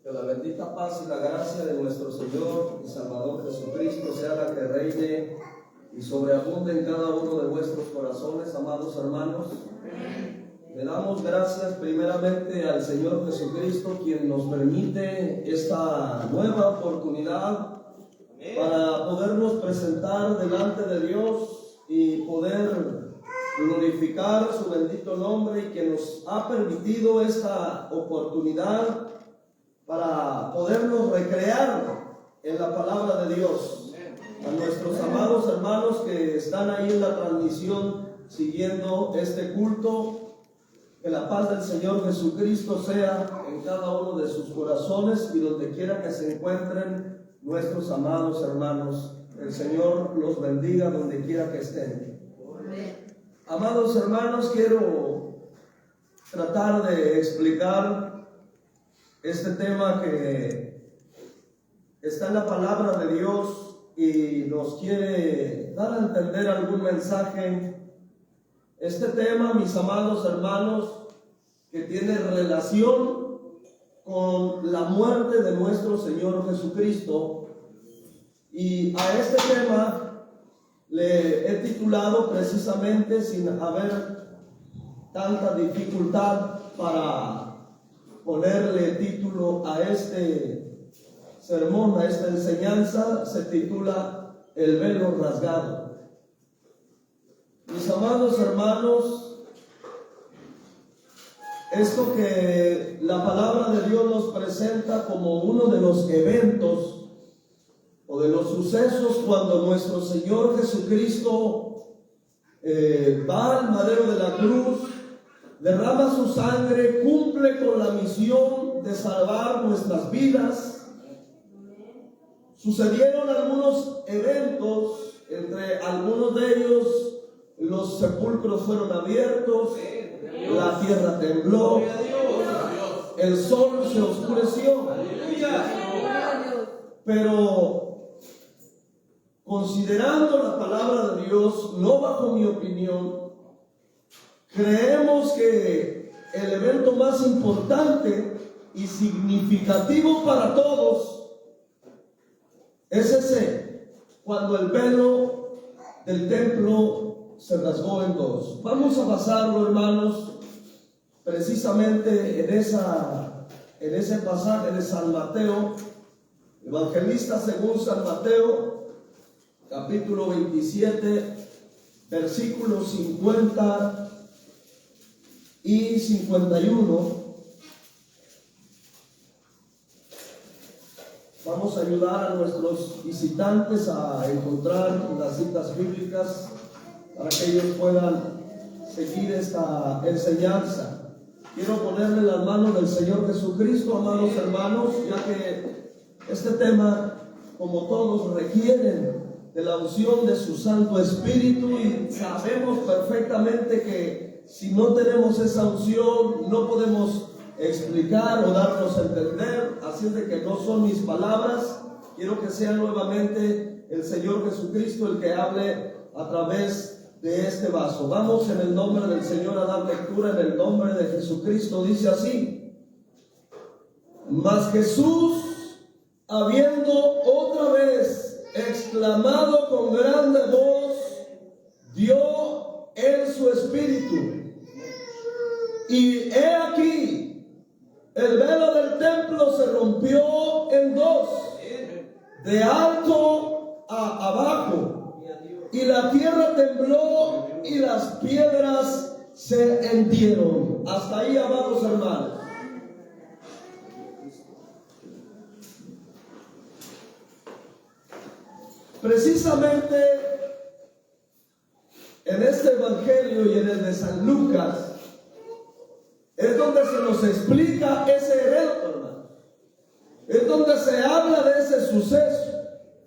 Que la bendita paz y la gracia de nuestro Señor y Salvador Jesucristo sea la que reine y sobreabunde en cada uno de vuestros corazones, amados hermanos. Le damos gracias primeramente al Señor Jesucristo, quien nos permite esta nueva oportunidad para podernos presentar delante de Dios y poder glorificar su bendito nombre, y que nos ha permitido esta oportunidad para podernos recrear en la palabra de Dios. A nuestros amados hermanos que están ahí en la transmisión siguiendo este culto, que la paz del Señor Jesucristo sea en cada uno de sus corazones y donde quiera que se encuentren nuestros amados hermanos. El Señor los bendiga donde quiera que estén. Amados hermanos, quiero tratar de explicar este tema que está en la palabra de Dios y nos quiere dar a entender algún mensaje. Este tema, mis amados hermanos, que tiene relación con la muerte de nuestro Señor Jesucristo, y a este tema le he titulado precisamente, sin haber tanta dificultad para ponerle título a este sermón, a esta enseñanza, se titula El velo rasgado. Mis amados hermanos, esto que la palabra de Dios nos presenta como uno de los eventos o de los sucesos cuando nuestro Señor Jesucristo va al madero de la cruz, derrama su sangre, cumple con la misión de salvar nuestras vidas. Sucedieron algunos eventos, entre algunos de ellos los sepulcros fueron abiertos, la tierra tembló, el sol se oscureció. Pero considerando la palabra de Dios, no bajo mi opinión, creemos que el evento más importante y significativo para todos es ese, cuando el velo del templo se rasgó en dos. Vamos a basarlo, hermanos, precisamente en ese pasaje de San Mateo, evangelista según San Mateo, capítulo 27, versículos 50 y 51. Vamos a ayudar a nuestros visitantes a encontrar las citas bíblicas para que ellos puedan seguir esta enseñanza. Quiero ponerle las manos del Señor Jesucristo, amados hermanos, ya que este tema, como todos, requieren de la unción de su Santo Espíritu, y sabemos perfectamente que si no tenemos esa unción no podemos explicar o darnos a entender. Así es de que no son mis palabras, quiero que sea nuevamente el Señor Jesucristo el que hable a través de este vaso. Vamos en el nombre del Señor a dar lectura en el nombre de Jesucristo. Dice así: Mas Jesús, habiendo otra vez exclamado con grande voz, dio él su espíritu. Y he aquí, el velo del templo se rompió en dos, de alto a abajo, y la tierra tembló y las piedras se hendieron. Hasta ahí, amados hermanos. Precisamente en este evangelio y en el de San Lucas es donde se nos explica ese evento, hermano. Es donde se habla de ese suceso.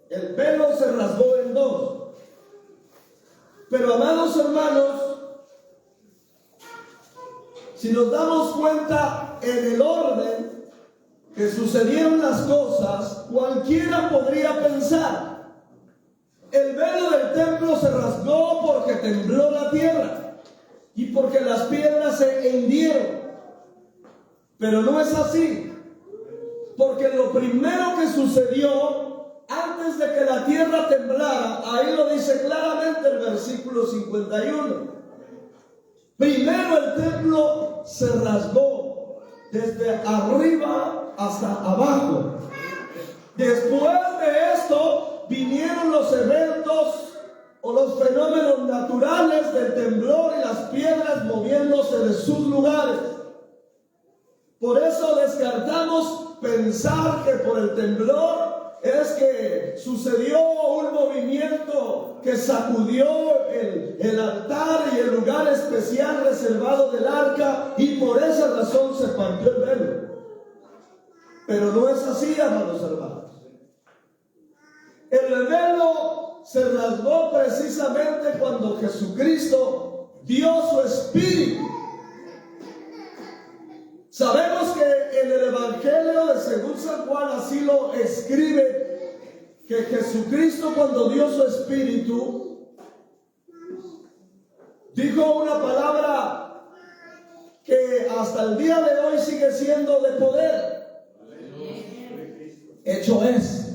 El velo se rasgó en dos. Pero, amados hermanos, si nos damos cuenta en el orden que sucedieron las cosas, cualquiera podría pensar: el velo del templo se rasgó porque tembló la tierra y porque las piedras se hendieron. Pero no es así. Porque lo primero que sucedió antes de que la tierra temblara, ahí lo dice claramente el versículo 51. Primero el templo se rasgó desde arriba hasta abajo. Después de esto vinieron los eventos o los fenómenos naturales del temblor y las piedras moviéndose de sus lugares. Por eso descartamos pensar que por el temblor es que sucedió un movimiento que sacudió el altar y el lugar especial reservado del arca y por esa razón se partió el velo. Pero no es así, amados hermanos. El velo se rasgó precisamente cuando Jesucristo dio su espíritu. Sabemos que en el Evangelio de según San Juan así lo escribe, que Jesucristo cuando dio su espíritu dijo una palabra que hasta el día de hoy sigue siendo de poder. Hecho es.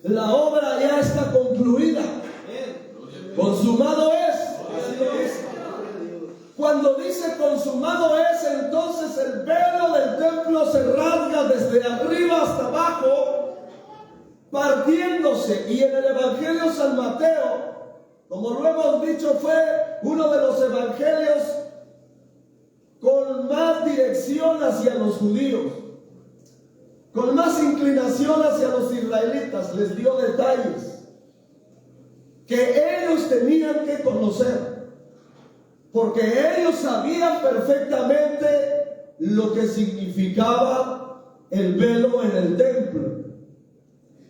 La obra ya está concluida. Consumado es. Así lo dice. Cuando dice consumado es, entonces el velo del templo se rasga desde arriba hasta abajo, partiéndose. Y en el Evangelio San Mateo, como lo hemos dicho, fue uno de los evangelios con más dirección hacia los judíos, con más inclinación hacia los israelitas. Les dio detalles que ellos tenían que conocer, porque ellos sabían perfectamente lo que significaba el velo en el templo.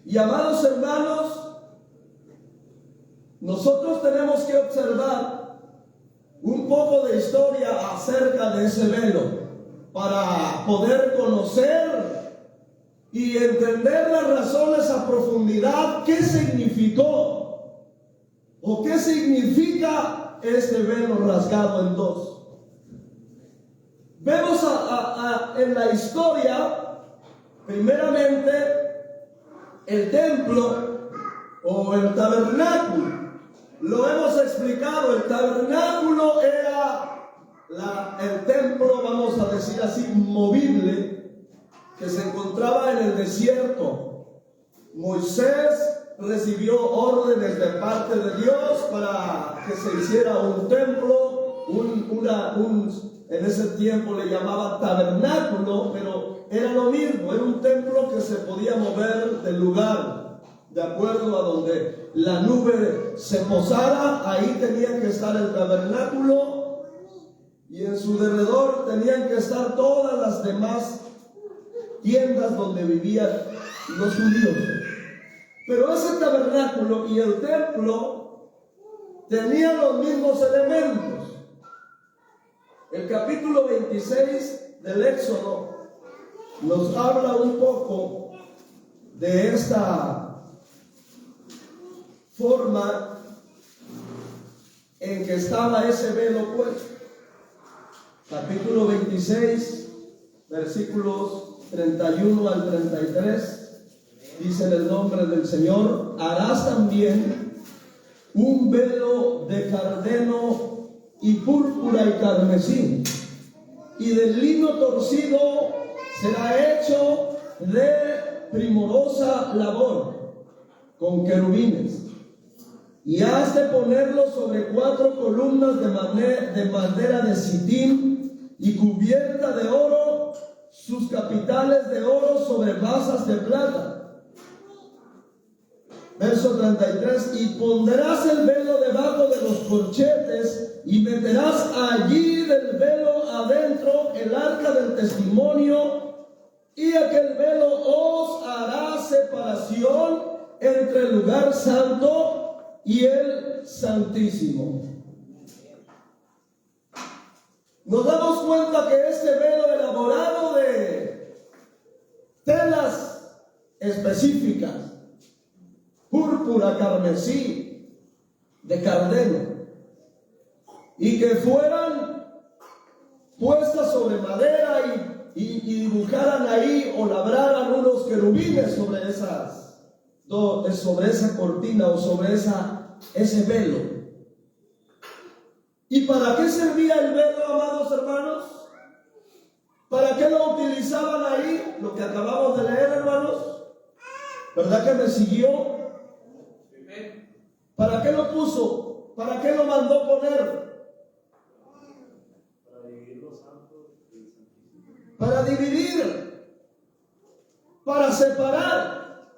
Y amados hermanos, nosotros tenemos que observar un poco de historia acerca de ese velo para poder conocer y entender las razones a profundidad, qué significó o qué significa este velo rasgado en dos. Vemos en la historia, primeramente, el templo o el tabernáculo. Lo hemos explicado, el tabernáculo era el templo, vamos a decir así, movible, que se encontraba en el desierto. Moisés recibió órdenes de parte de Dios para que se hiciera un templo, en ese tiempo le llamaban tabernáculo, pero era lo mismo, era un templo que se podía mover del lugar, de acuerdo a donde la nube se posara. Ahí tenía que estar el tabernáculo y en su derredor tenían que estar todas las demás tiendas donde vivían los judíos. Pero ese tabernáculo y el templo tenían los mismos elementos. El capítulo 26 del Éxodo nos habla un poco de esta forma en que estaba ese velo puesto. Capítulo 26, versículos 31 al 33. Dice en el nombre del Señor: harás también un velo de cardeno y púrpura y carmesí, y del lino torcido será hecho de primorosa labor, con querubines. Y has de ponerlo sobre 4 columnas de madera de sitín y cubierta de oro, sus capiteles de oro sobre basas de plata. Verso 33: y pondrás el velo debajo de los corchetes y meterás allí del velo adentro el arca del testimonio, y aquel velo os hará separación entre el lugar santo y el santísimo. Nos damos cuenta que este velo elaborado de telas específicas, púrpura, carmesí, de cardeno, y que fueran puestas sobre madera y dibujaran ahí o labraran unos querubines sobre esa cortina o sobre ese velo. ¿Y para qué servía el velo, amados hermanos? ¿Para qué lo utilizaban ahí? Lo que acabamos de leer, hermanos. ¿Verdad que me siguió? ¿Para qué lo puso? ¿Para qué lo mandó poner? Para dividir los santos del Santísimo. Para dividir, para separar,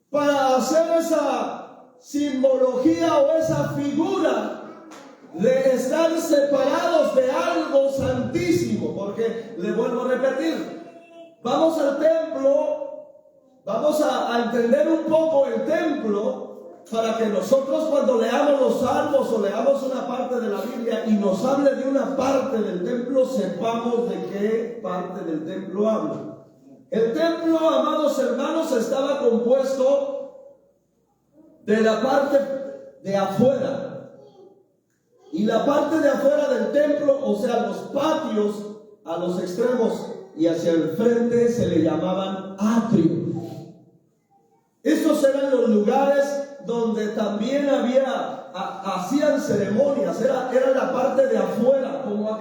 para hacer esa simbología o esa figura de estar separados de algo santísimo. Porque le vuelvo a repetir, vamos al templo, vamos a entender un poco el templo, para que nosotros cuando leamos los salmos o leamos una parte de la Biblia y nos hable de una parte del templo, sepamos de qué parte del templo habla. El templo, amados hermanos, estaba compuesto de la parte de afuera. Y la parte de afuera del templo, o sea, los patios a los extremos y hacia el frente, se le llamaban atrios. Estos eran los lugares donde también hacían ceremonias. Era la parte de afuera, como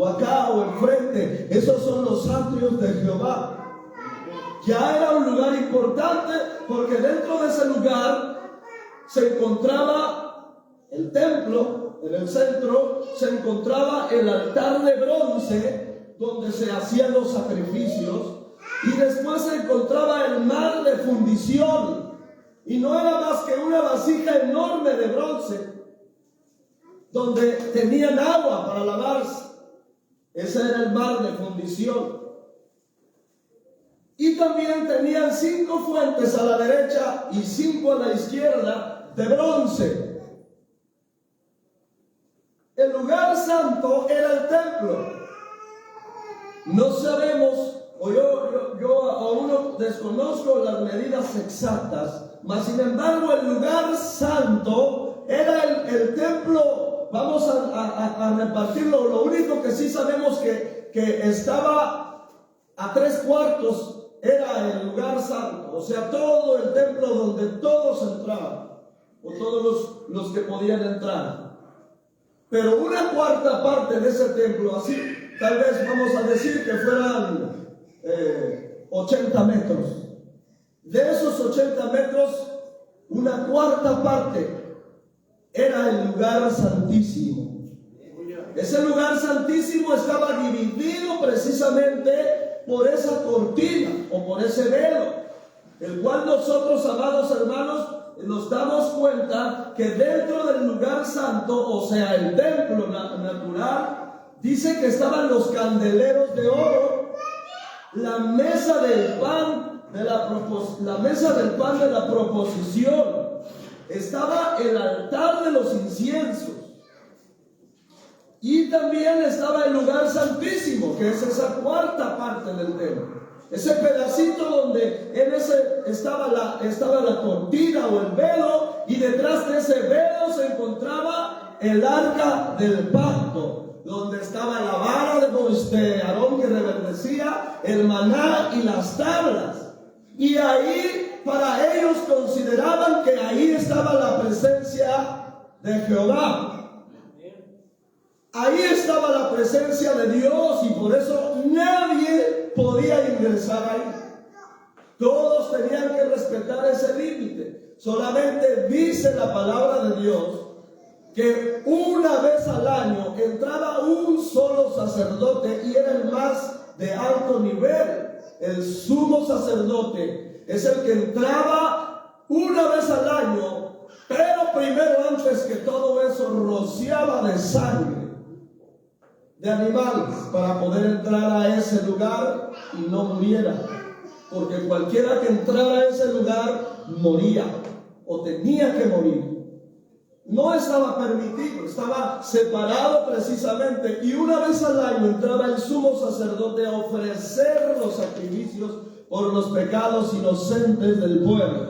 acá o enfrente. Esos son los atrios de Jehová. Ya era un lugar importante, porque dentro de ese lugar se encontraba el templo. En el centro se encontraba el altar de bronce donde se hacían los sacrificios, y después se encontraba el mar de fundición, y no era más que una vasija enorme de bronce donde tenían agua para lavarse. Ese era el mar de fundición. Y también tenían 5 fuentes a la derecha y 5 a la izquierda de bronce. El lugar santo era el templo. No sabemos, o yo aún no desconozco las medidas exactas, mas sin embargo el lugar santo era el templo. Vamos a repartirlo. Lo único que sí sabemos que estaba a 3/4 era el lugar santo, o sea, todo el templo donde todos entraban, o todos los que podían entrar. Pero una cuarta parte de ese templo, así tal vez vamos a decir que fueran 80 metros. De esos 80 metros, una cuarta parte era el lugar santísimo. Ese lugar santísimo estaba dividido precisamente por esa cortina o por ese velo, el cual nosotros, amados hermanos, nos damos cuenta que dentro del lugar santo, o sea, el templo natural, dice que estaban los candeleros de oro, la mesa del pan de la proposición, estaba el altar de los inciensos, y también estaba el lugar santísimo, que es esa cuarta parte del templo. Ese pedacito donde estaba la cortina o el velo, y detrás de ese velo se encontraba el arca del pacto, donde estaba la vara de Aarón que reverdecía, el maná y las tablas. Y ahí, para ellos, consideraban que ahí estaba la presencia de Jehová. Ahí estaba la presencia de Dios, y por eso nadie podía ingresar ahí. Todos tenían que respetar ese límite. Solamente dice la palabra de Dios que una vez al año entraba un solo sacerdote, y era el más de alto nivel. El sumo sacerdote es el que entraba una vez al año, pero primero, antes que todo eso, rociaba de sangre de animales para poder entrar a ese lugar y no muriera, porque cualquiera que entrara a ese lugar moría o tenía que morir. No estaba permitido, estaba separado precisamente, y una vez al año entraba el sumo sacerdote a ofrecer los sacrificios por los pecados inocentes del pueblo,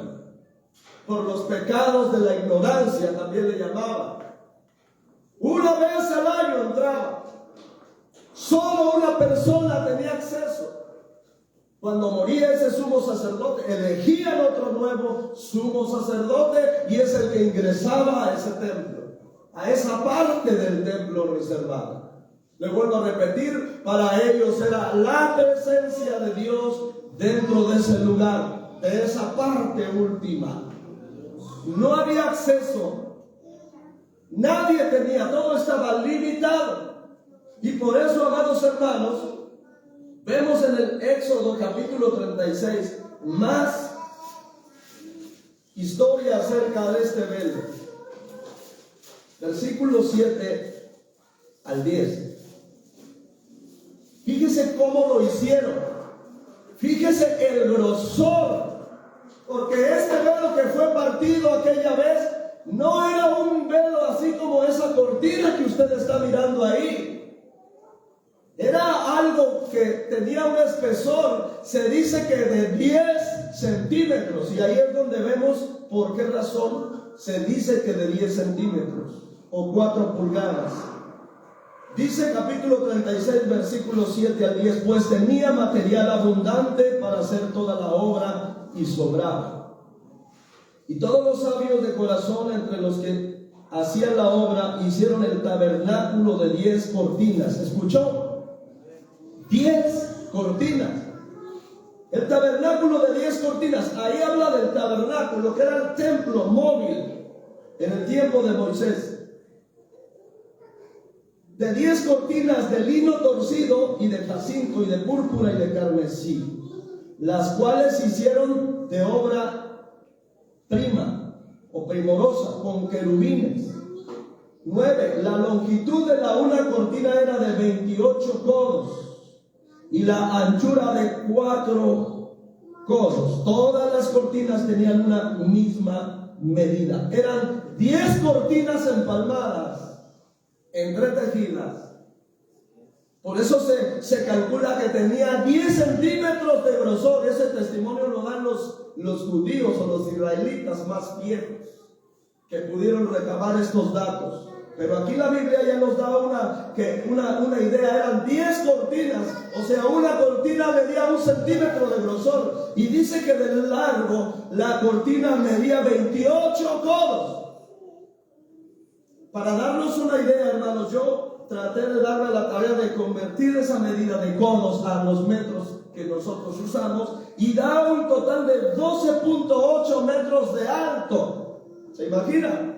por los pecados de la ignorancia, también le llamaba. Una vez al año entraba. Solo una persona tenía acceso. Cuando moría ese sumo sacerdote, elegían otro nuevo sumo sacerdote y es el que ingresaba a ese templo, a esa parte del templo reservada. Le vuelvo a repetir, para ellos era la presencia de Dios dentro de ese lugar, de esa parte última. No había acceso, nadie tenía, todo estaba limitado. Y por eso, amados hermanos, vemos en el Éxodo capítulo 36 más historia acerca de este velo. Versículos 7 al 10. Fíjese cómo lo hicieron. Fíjese el grosor. Porque este velo que fue partido aquella vez no era un velo así como esa cortina que usted está mirando ahí. Era algo que tenía un espesor, se dice que de 10 centímetros. Y ahí es donde vemos por qué razón se dice que de 10 centímetros o 4 pulgadas. Dice capítulo 36, versículos 7 al 10, pues tenía material abundante para hacer toda la obra y sobraba. Y todos los sabios de corazón entre los que hacían la obra hicieron el tabernáculo de 10 cortinas. ¿Escuchó? 10 cortinas. El tabernáculo de 10 cortinas. Ahí habla del tabernáculo, que era el templo móvil en el tiempo de Moisés. De 10 cortinas de lino torcido y de jacinto y de púrpura y de carmesí, las cuales hicieron de obra prima o primorosa con querubines. 9. La longitud de la una cortina era de 28 codos y la anchura de 4 codos. Todas las cortinas tenían una misma medida. Eran 10 cortinas empalmadas, entretejidas. Por eso se calcula que tenía 10 centímetros de grosor. Ese testimonio lo dan los judíos o los israelitas más viejos que pudieron recabar estos datos. Pero aquí la Biblia ya nos da una idea. Eran 10 cortinas, o sea, una cortina medía 1 centímetro de grosor. Y dice que de largo la cortina medía 28 codos. Para darnos una idea, hermanos, yo traté de darme la tarea de convertir esa medida de codos a los metros que nosotros usamos y da un total de 12.8 metros de alto. ¿Se imagina?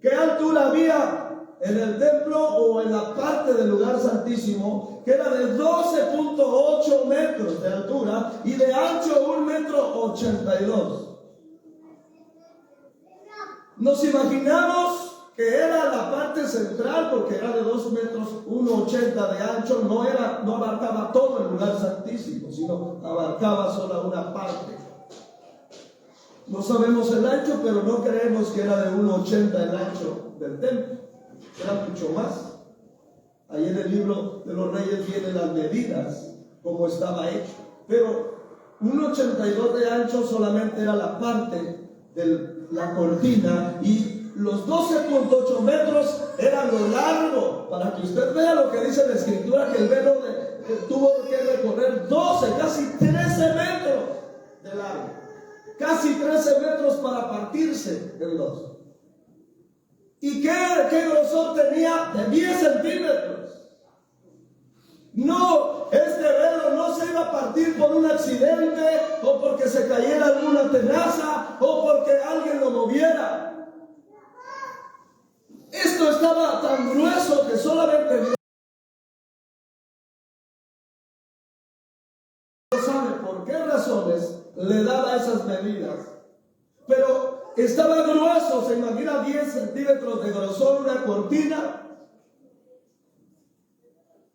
¿Qué altura había en el templo o en la parte del lugar santísimo? Que era de 12.8 metros de altura y de ancho 1,82 metros. Nos imaginamos que era la parte central, porque era de 2 metros, 1,80 de ancho, no abarcaba todo el lugar santísimo, sino abarcaba solo una parte. No sabemos el ancho, pero no creemos que era de 1,80 el ancho del templo, era mucho más. Ahí en el libro de los Reyes vienen las medidas, cómo estaba hecho, pero 1,82 de ancho solamente era la parte de la cortina y los 12.8 metros era lo largo, para que usted vea lo que dice la escritura, que el velo tuvo que recorrer 12, casi 13 metros de largo, casi 13 metros para partirse en dos. ¿Y qué grosor tenía? De 10 centímetros. No, este velo no se iba a partir por un accidente o porque se cayera alguna tenaza o porque alguien lo moviera. Esto estaba tan grueso que solamente Dios sabe por qué razones le daba esas medidas. Pero estaba grueso, se imagina 10 centímetros de grosor una cortina.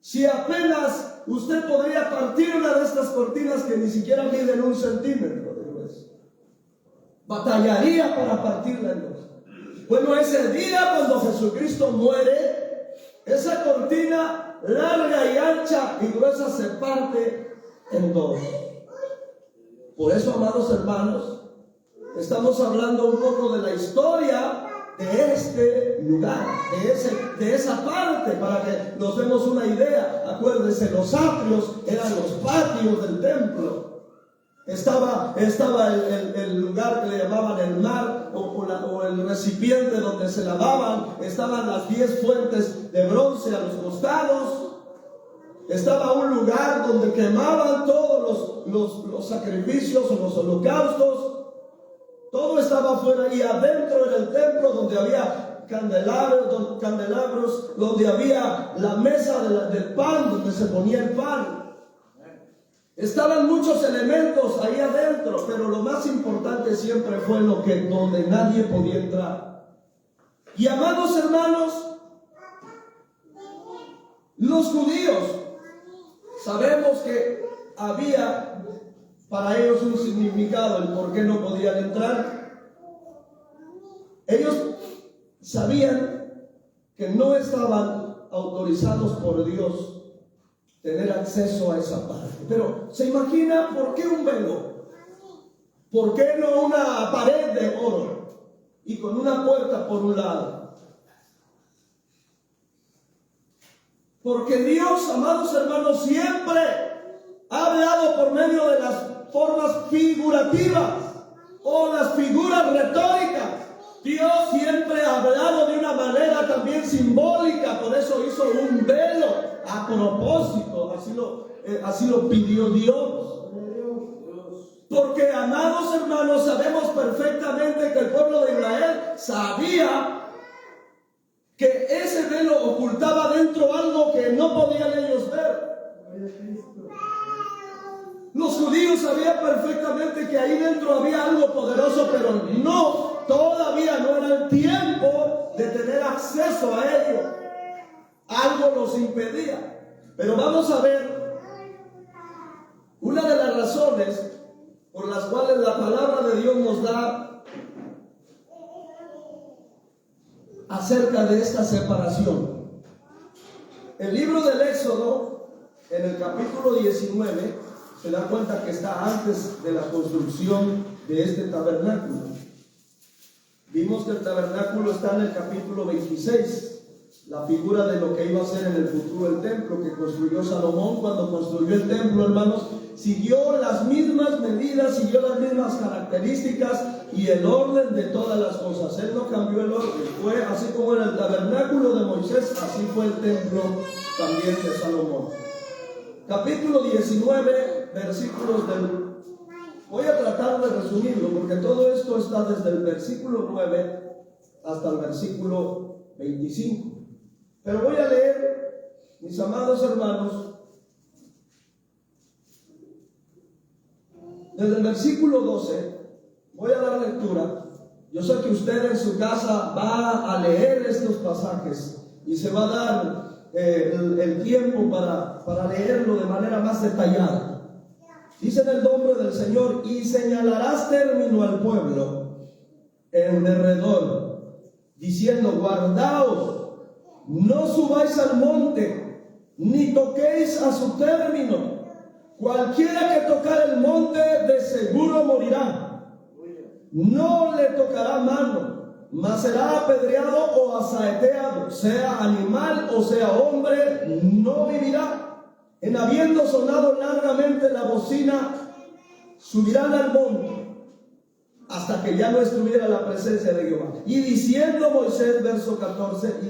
Si apenas usted podría partir una de estas cortinas que ni siquiera miden 1 centímetro de grueso, batallaría para partirla en dos. Bueno, ese día cuando Jesucristo muere, esa cortina larga y ancha y gruesa se parte en dos. Por eso, amados hermanos, estamos hablando un poco de la historia de este lugar, de esa parte, para que nos demos una idea. Acuérdense, los atrios eran los patios del templo. Estaba el lugar que le llamaban el mar o el recipiente donde se lavaban. Estaban las 10 fuentes de bronce a los costados. Estaba un lugar donde quemaban todos los sacrificios o los holocaustos. Todo estaba afuera, y adentro en el templo donde había candelabros, donde había la mesa del pan, donde se ponía el pan. Estaban muchos elementos ahí adentro, pero lo más importante siempre fue donde nadie podía entrar. Y amados hermanos, los judíos, sabemos que había para ellos un significado el por qué no podían entrar. Ellos sabían que no estaban autorizados por Dios tener acceso a esa parte. Pero ¿se imagina por qué un velo? ¿Por qué no una pared de oro y con una puerta por un lado? Porque Dios, amados hermanos, siempre ha hablado por medio de las formas figurativas o las figuras retóricas. Dios siempre ha hablado de una manera también simbólica, por eso hizo un velo a propósito, así lo pidió Dios. Porque, amados hermanos, sabemos perfectamente que el pueblo de Israel sabía que ese velo ocultaba dentro algo que no podían ellos ver. Los judíos sabían perfectamente que ahí dentro había algo poderoso, pero todavía no era el tiempo de tener acceso a ello. Algo los impedía. Pero vamos a ver una de las razones por las cuales la palabra de Dios nos da acerca de esta separación. El libro del Éxodo, en el capítulo 19, se da cuenta que está antes de la construcción de este tabernáculo. Vimos que el tabernáculo está en el capítulo 26, la figura de lo que iba a ser en el futuro el templo que construyó Salomón. Cuando construyó el templo, hermanos, siguió las mismas medidas, siguió las mismas características y el orden de todas las cosas. Él no cambió el orden. Fue así como en el tabernáculo de Moisés, así fue el templo también de Salomón. Capítulo 19, versículos del... Voy a tratar de resumirlo porque todo esto está desde el versículo 9 hasta el versículo 25. Pero voy a leer, mis amados hermanos, desde el versículo 12, voy a dar lectura. Yo sé que usted en su casa va a leer estos pasajes y se va a dar el tiempo para leerlo de manera más detallada. Dice en el nombre del Señor: y señalarás término al pueblo en derredor, diciendo: guardaos, no subáis al monte, ni toquéis a su término. Cualquiera que tocar el monte de seguro morirá. No le tocará mano, mas será apedreado o asaeteado, sea animal o sea hombre, no vivirá. En habiendo sonado largamente la bocina, subirán al monte hasta que ya no estuviera la presencia de Jehová. Y diciendo Moisés, verso 14,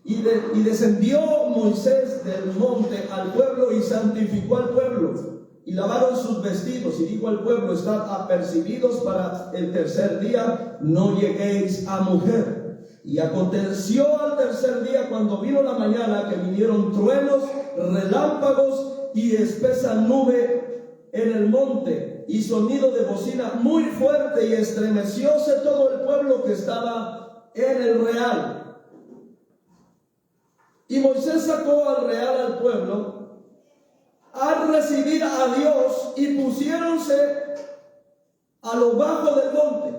y descendió Moisés del monte al pueblo y santificó al pueblo, y lavaron sus vestidos, y dijo al pueblo: estad apercibidos para el tercer día, no lleguéis a mujer. Y aconteció al tercer día, cuando vino la mañana, que vinieron truenos, relámpagos y espesa nube en el monte, y sonido de bocina muy fuerte, y estremecióse todo el pueblo que estaba en el real. Y Moisés sacó al real al pueblo a recibir a Dios, y pusiéronse a lo bajo del monte.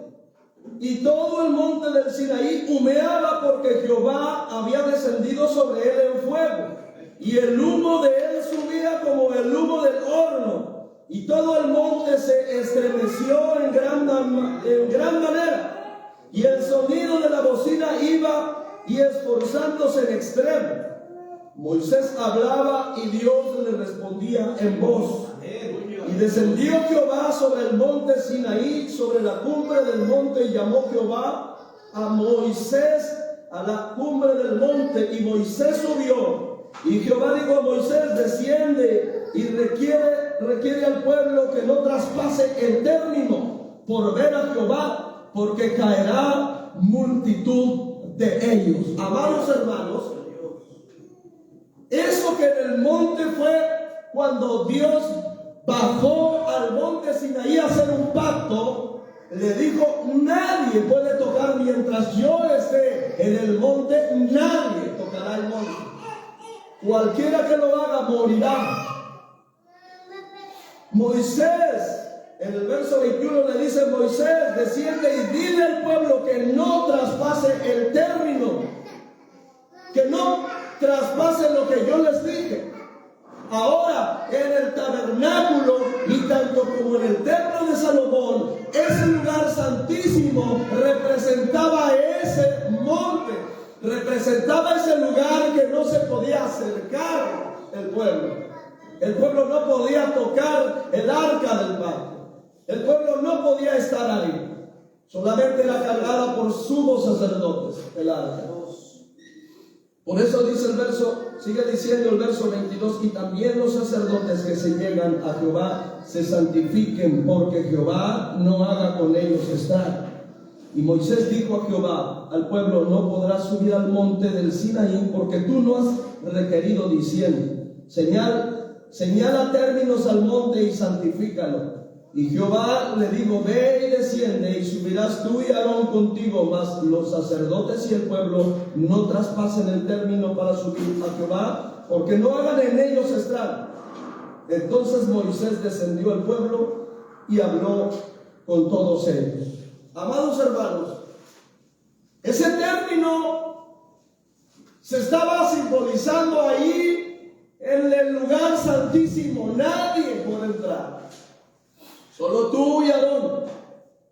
Y todo el monte del Sinaí humeaba, porque Jehová había descendido sobre él en fuego, y el humo de él subía como el humo del horno, y todo el monte se estremeció en gran manera, y el sonido de la bocina iba y esforzándose en extremo. Moisés hablaba y Dios le respondía en voz, y descendió Jehová sobre el monte Sinaí, sobre la cumbre del monte, y llamó Jehová a Moisés a la cumbre del monte, y Moisés subió. Y Jehová dijo a Moisés: desciende y requiere al pueblo que no traspase el término por ver a Jehová, porque caerá multitud de ellos. Amados hermanos, eso que en el monte fue cuando Dios bajó al monte Sinaí a hacer un pacto. Le dijo: nadie puede tocar mientras yo esté en el monte, nadie tocará el monte. Cualquiera que lo haga morirá. Moisés, en el verso 21 le dice: Moisés, desciende y dile al pueblo que no traspase el término, que no traspase lo que yo les dije. Ahora, en el tabernáculo y tanto como en el templo de Salomón, ese lugar santísimo representaba ese monte, representaba ese lugar que no se podía acercar el pueblo. El pueblo no podía tocar el arca del pacto. El pueblo no podía estar ahí. Solamente era cargada por sumos sacerdotes el arca. Por eso dice el verso, sigue diciendo el verso 22: y también los sacerdotes que se llegan a Jehová se santifiquen, porque Jehová no haga con ellos estar. Y Moisés dijo a Jehová al pueblo: no podrás subir al monte del Sinaí, porque tú no has requerido, diciendo: señala términos al monte y santifícalo. Y Jehová le dijo: ve y desciende, y subirás tú y Aarón contigo, mas los sacerdotes y el pueblo no traspasen el término para subir a Jehová, porque no hagan en ellos estrago. Entonces Moisés descendió al pueblo y habló con todos ellos. Amados hermanos, ese término se estaba simbolizando ahí en el lugar santísimo. Nadie puede entrar, solo tú y Aarón.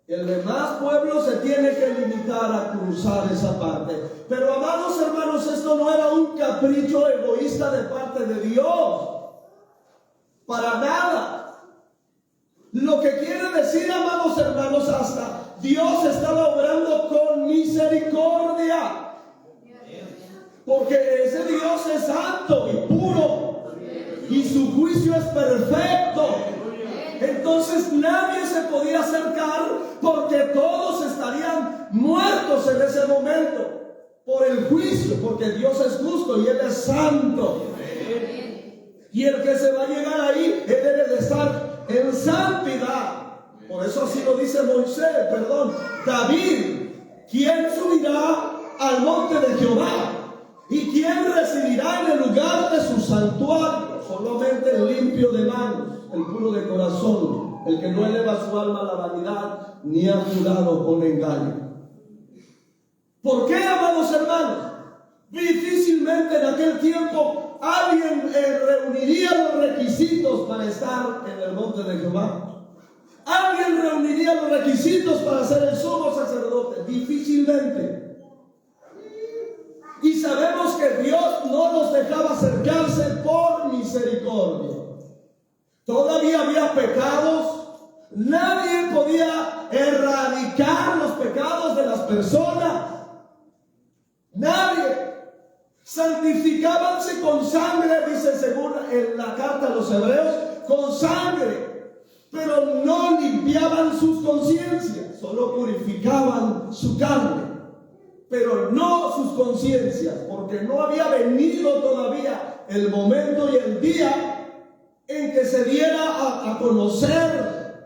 El demás pueblo se tiene que limitar a cruzar esa parte. Pero amados hermanos, esto no era un capricho egoísta de parte de Dios, para nada. Lo que quiere decir, amados hermanos, hasta Dios estaba obrando con misericordia, porque ese Dios es santo y puro, y su juicio es perfecto. Entonces nadie se podía acercar, porque todos estarían muertos en ese momento por el juicio, porque Dios es justo y Él es santo. Y el que se va a llegar ahí, Él debe de estar en santidad. Por eso así lo dice David: ¿quién subirá al monte de Jehová? ¿Y quién residirá en el lugar de su santuario? Solamente el limpio de manos, el puro de corazón, el que no eleva su alma a la vanidad, ni ha jurado con engaño. ¿Por qué, amados hermanos? Difícilmente en aquel tiempo alguien reuniría los requisitos para estar en el monte de Jehová. ¿Alguien reuniría los requisitos para ser el sumo sacerdote? Difícilmente. Y sabemos que Dios no los dejaba acercarse por misericordia. Todavía había pecados. Nadie podía erradicar los pecados de las personas. Nadie. Santificábanse con sangre, dice según en la carta a los Hebreos, con sangre, pero no limpiaban sus conciencias, solo purificaban su carne, pero no sus conciencias, porque no había venido todavía el momento y el día en que se diera a conocer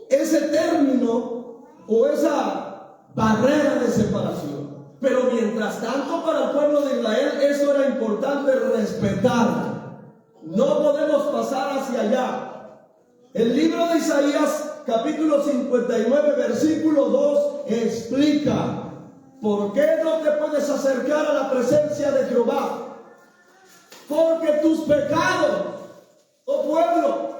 ese término o esa barrera de separación. Pero mientras tanto, para el pueblo de Israel eso era importante respetar. No podemos pasar hacia allá. El libro de Isaías, capítulo 59, versículo 2, explica por qué no te puedes acercar a la presencia de Jehová. Porque tus pecados, oh pueblo,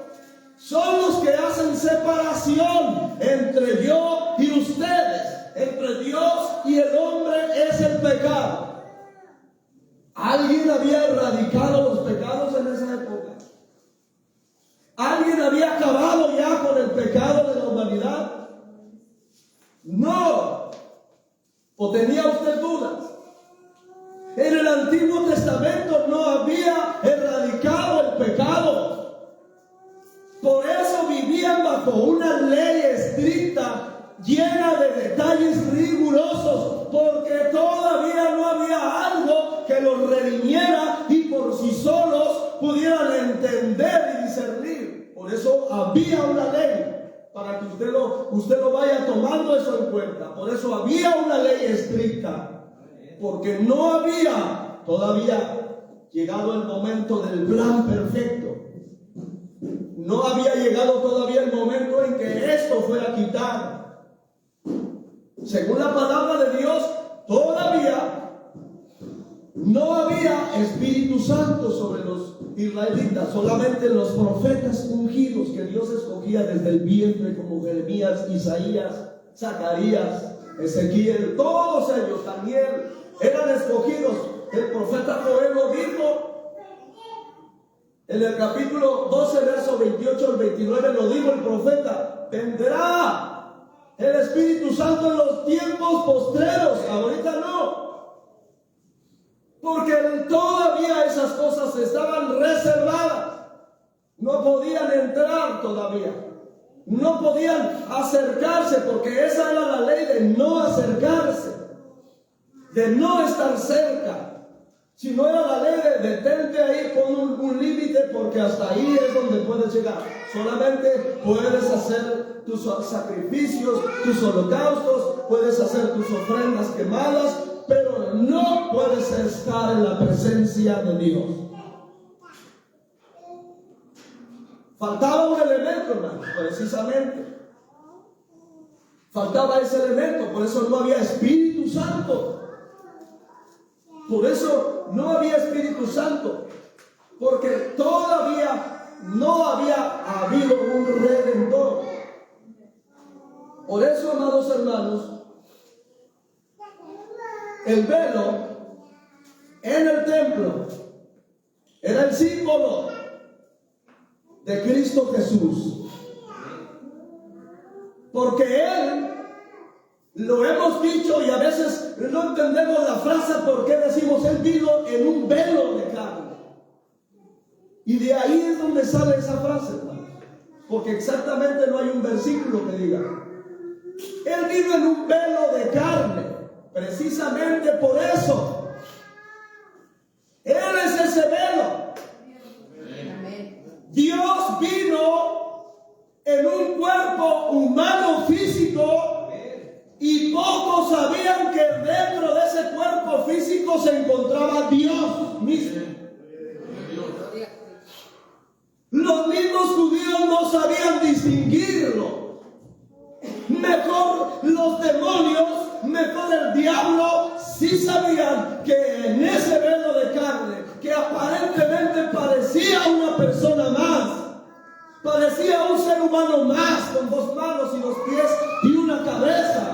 son los que hacen separación entre yo y ustedes. Entre Dios y el hombre es el pecado. ¿Alguien había erradicado los pecados en esa época? ¿Alguien había No. ¿O tenía usted dudas? En el Antiguo Testamento no había erradicado el pecado. Por eso vivían bajo una ley estricta, llena de detalles rigurosos, porque todavía no había algo que los redimiera y por sí solos pudieran entender y discernir. Por eso había una ley, para que usted lo vaya tomando eso en cuenta. Por eso había una ley estricta, porque no había todavía llegado el momento del plan perfecto. No había llegado todavía el momento en que esto fuera quitado. Según la palabra de Dios, todavía no había Espíritu Santo sobre los israelitas, solamente los profetas ungidos que Dios escogía desde el vientre, como Jeremías, Isaías, Zacarías, Ezequiel, todos ellos, Daniel, eran escogidos. El profeta Joel lo dijo en el capítulo 12, verso 28 al 29, lo dijo el profeta: vendrá el Espíritu Santo en los tiempos postreros. Ahorita no, porque todavía esas cosas estaban reservadas. No podían entrar todavía, no podían acercarse, porque esa era la ley de no acercarse, de no estar cerca. Si no era la ley de detente ahí, pon un límite, porque hasta ahí es donde puedes llegar. Solamente puedes hacer tus sacrificios, tus holocaustos, puedes hacer tus ofrendas quemadas, pero no puedes estar en la presencia de Dios. Faltaba un elemento, hermano, precisamente. Faltaba ese elemento, por eso no había Espíritu Santo. Por eso no había Espíritu Santo, porque todavía no había habido un redentor. Por eso, amados hermanos, el velo en el templo era el símbolo de Cristo Jesús, porque Él, lo hemos dicho y a veces no entendemos la frase, porque decimos Él vino en un velo de carne. Y de ahí es donde sale esa frase, hermano, porque exactamente no hay un versículo que diga Él vino en un velo de carne. Precisamente por eso Él es ese velo. Dios vino en un cuerpo humano físico, y pocos sabían que dentro de ese cuerpo físico se encontraba Dios mismo. Los mismos judíos no sabían distinguirlo. Mejor los demonios, mejor el diablo, sí sabían que en ese velo de carne, que aparentemente parecía una persona más, parecía un ser humano más, con 2 manos y 2 pies y una cabeza,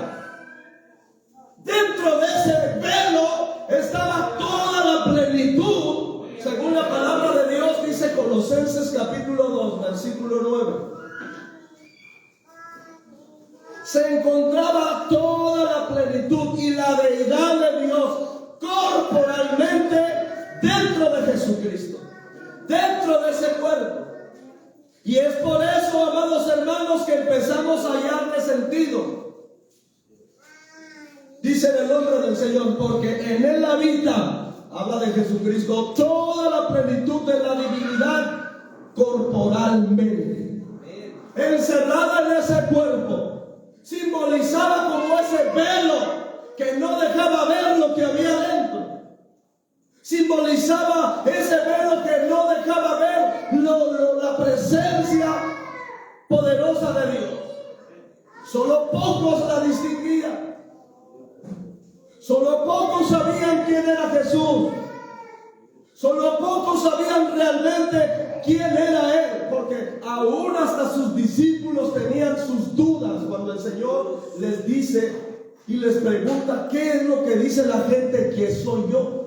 dentro de ese velo estaba toda la plenitud, según la palabra de Dios, dice Colosenses capítulo 2, versículo 9. Se encontraba toda la plenitud y la deidad de Dios corporalmente dentro de Jesucristo, dentro de ese cuerpo. Y es por eso, amados hermanos, que empezamos a hallarle sentido. Dice en el nombre del Señor, porque en Él habita, habla de Jesucristo, toda la plenitud de la divinidad corporalmente. Encerrada en ese cuerpo, simbolizaba como ese velo que no dejaba ver lo que había dentro. Simbolizaba ese velo que no dejaba ver la presencia poderosa de Dios. Solo pocos la distinguían. Solo pocos sabían quién era Jesús. Solo pocos sabían realmente quién era Él, porque aún hasta sus discípulos tenían sus dudas cuando el Señor les dice y les pregunta: ¿qué es lo que dice la gente que soy yo?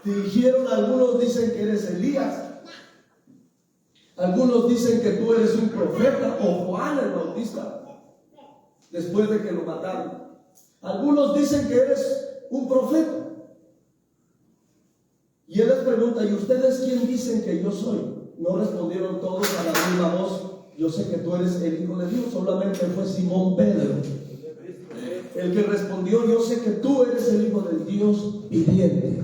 Dijeron, algunos dicen que eres Elías, algunos dicen que tú eres un profeta, o Juan el Bautista. después de que lo mataron. Algunos dicen que eres un profeta. Y él les pregunta, ¿y ustedes quién dicen que yo soy? No respondieron todos a la misma voz, yo sé que tú eres el Hijo de Dios. Solamente fue Simón Pedro el que respondió, yo sé que tú eres el Hijo del Dios viviente.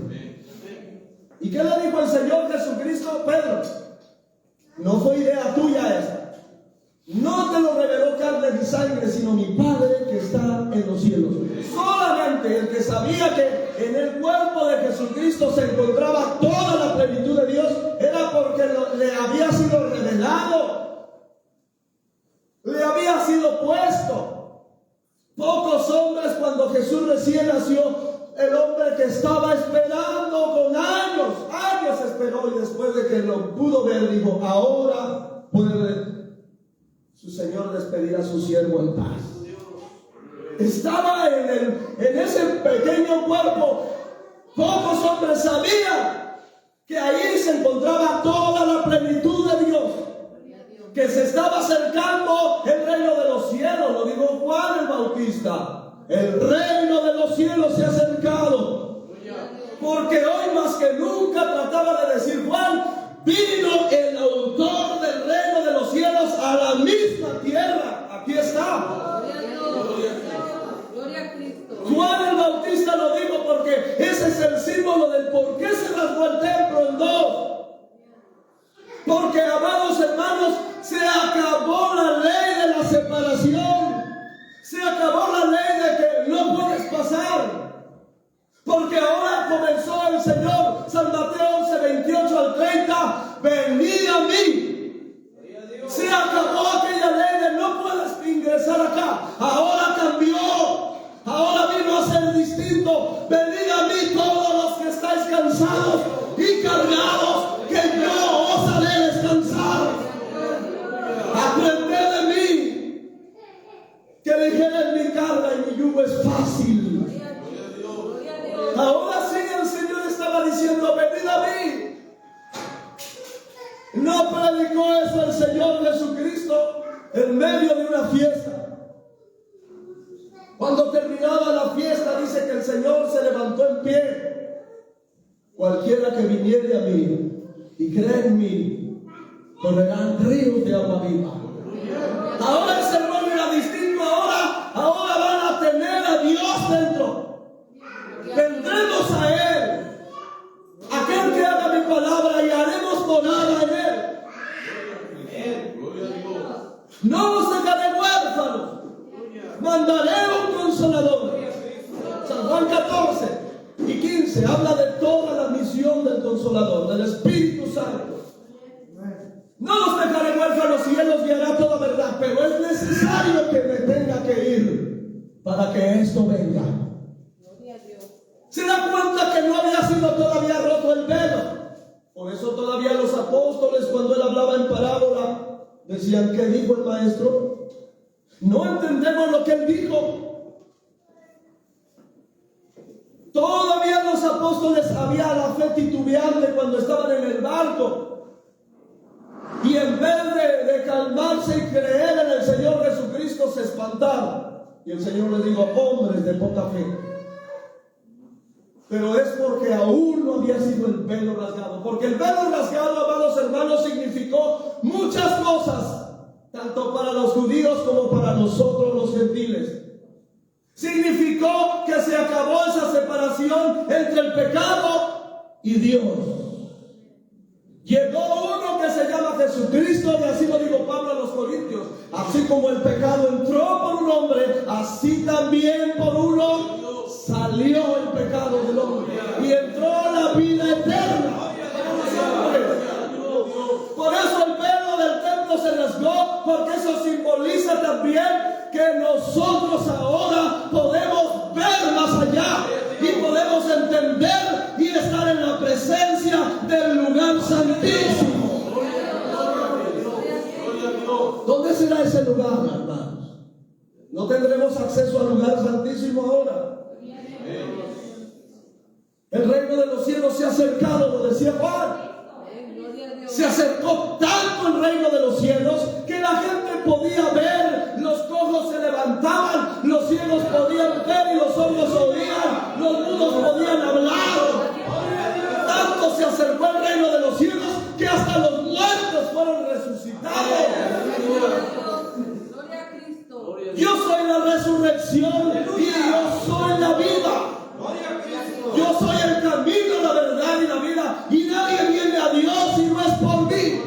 ¿Y qué le dijo el Señor Jesucristo? Pedro, no fue idea tuya esta. No te lo reveló carne ni sangre, sino mi Padre que está en los cielos. Solamente el que sabía que en el cuerpo de Jesucristo se encontraba toda la plenitud de Dios era porque le había sido revelado, le había sido puesto. Pocos hombres, cuando Jesús recién nació, el hombre que estaba esperando con años esperó, y después de que lo pudo ver, dijo, ahora puede su Señor despedir a su siervo en paz. Estaba en ese pequeño cuerpo. Pocos hombres sabían que ahí se encontraba toda la plenitud de Dios, que se estaba acercando el reino de los cielos. Lo dijo Juan el Bautista, el reino de los cielos se ha acercado. Porque hoy más que nunca, trataba de decir Juan, vino el autor del reino de los cielos a la misma tierra. Aquí está. Gloria a Cristo. Juan el Bautista lo dijo porque ese es el símbolo del por qué se rasgó el templo en dos. Porque, amados hermanos, se acabó la ley de la separación. Se acabó la ley de que no puedes pasar. Porque ahora comenzó el Señor, San Mateo 11, 28 al 30, venid a mí. Se acabó aquella ley de no puedes ingresar acá. Ahora cambió. Ahora vino a ser distinto. Venid a mí todos los que estáis cansados y cargados, que yo os haré descansar. Aprended de mí, que ligera es mi carga y mi yugo es fácil. Ahora sí el Señor estaba diciendo, venid a mí. No predicó eso el Señor Jesucristo en medio de una fiesta. Cuando terminaba la fiesta, dice que el Señor se levantó en pie. Cualquiera que viniere a mí y cree en mí, correrán ríos de agua viva. Ahora el sermón era distinto. Ahora van a tener a Dios dentro. Vendremos a Él, aquel que haga mi palabra, y haremos morada en Él. No os dejaré huérfanos, mandaré un consolador. San Juan 14 y 15 habla de toda la misión del consolador, del Espíritu Santo. No los dejaré huérfanos y Él los guiará toda verdad, pero es necesario que me tenga que ir para que esto venga. Se da cuenta que no había sido todavía roto el velo. Por eso todavía los apóstoles, cuando Él hablaba en parábola, decían, ¿qué dijo el maestro? No entendemos lo que Él dijo. Todavía los apóstoles había la fe titubeante cuando estaban en el barco. Y en vez de calmarse y creer en el Señor Jesucristo, se espantaron. Y el Señor les dijo, hombres de poca fe. Pero es porque aún no había sido el velo rasgado. Porque el velo rasgado, amados hermanos, significó muchas cosas, tanto para los judíos como para nosotros los gentiles. Significó que se acabó esa separación entre el pecado y Dios. Llegó uno que se llama Jesucristo, y así lo dijo Pablo a los Corintios. Así como el pecado entró por un hombre, así también por uno salió el pecado del hombre y entró la vida eterna. Por eso el velo del templo se rasgó, porque eso simboliza también que nosotros ahora podemos ver más allá y podemos entender y estar en la presencia del lugar santísimo. ¿Dónde será ese lugar, hermanos? No tendremos acceso al lugar santísimo ahora. El reino de los cielos se ha acercado, lo decía Juan. Se acercó tanto el reino de los cielos que la gente podía ver, los cojos se levantaban, ver y los sordos oían, los mudos podían hablar. Tanto se acercó el reino de los cielos que hasta los muertos fueron resucitados. Gloria a Cristo. Yo soy la resurrección y yo soy la vida. Yo soy el camino, la verdad y la vida, y nadie viene a Dios si no es por mí.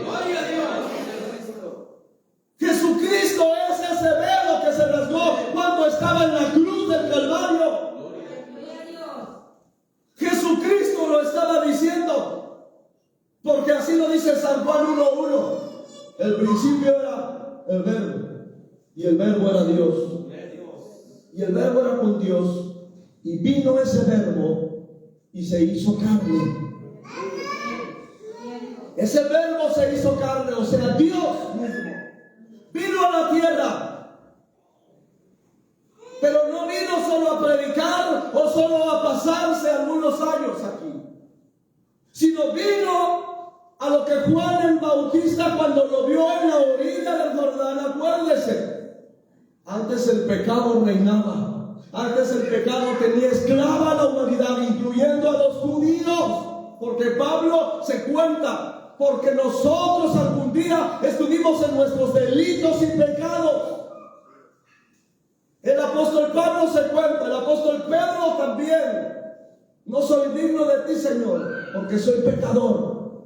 Jesucristo es ese velo que se rasgó cuando estaba en la cruz del Calvario. Jesucristo lo estaba diciendo, porque así lo dice San Juan 1:1. El principio era el verbo, y el verbo era Dios, y el verbo era con Dios, y vino ese verbo y se hizo carne. Ese verbo se hizo carne, o sea, Dios mismo vino a la tierra, pero no vino solo a predicar o solo a pasarse algunos años aquí, sino vino a lo que Juan el Bautista, cuando lo vio en la orilla del Jordán, acuérdese, antes el pecado reinaba. Antes el pecado tenía esclava a la humanidad, incluyendo a los judíos, porque Pablo se cuenta, porque nosotros algún día estuvimos en nuestros delitos y pecados. El apóstol Pablo se cuenta, el apóstol Pedro también. No soy digno de ti, Señor, porque soy pecador.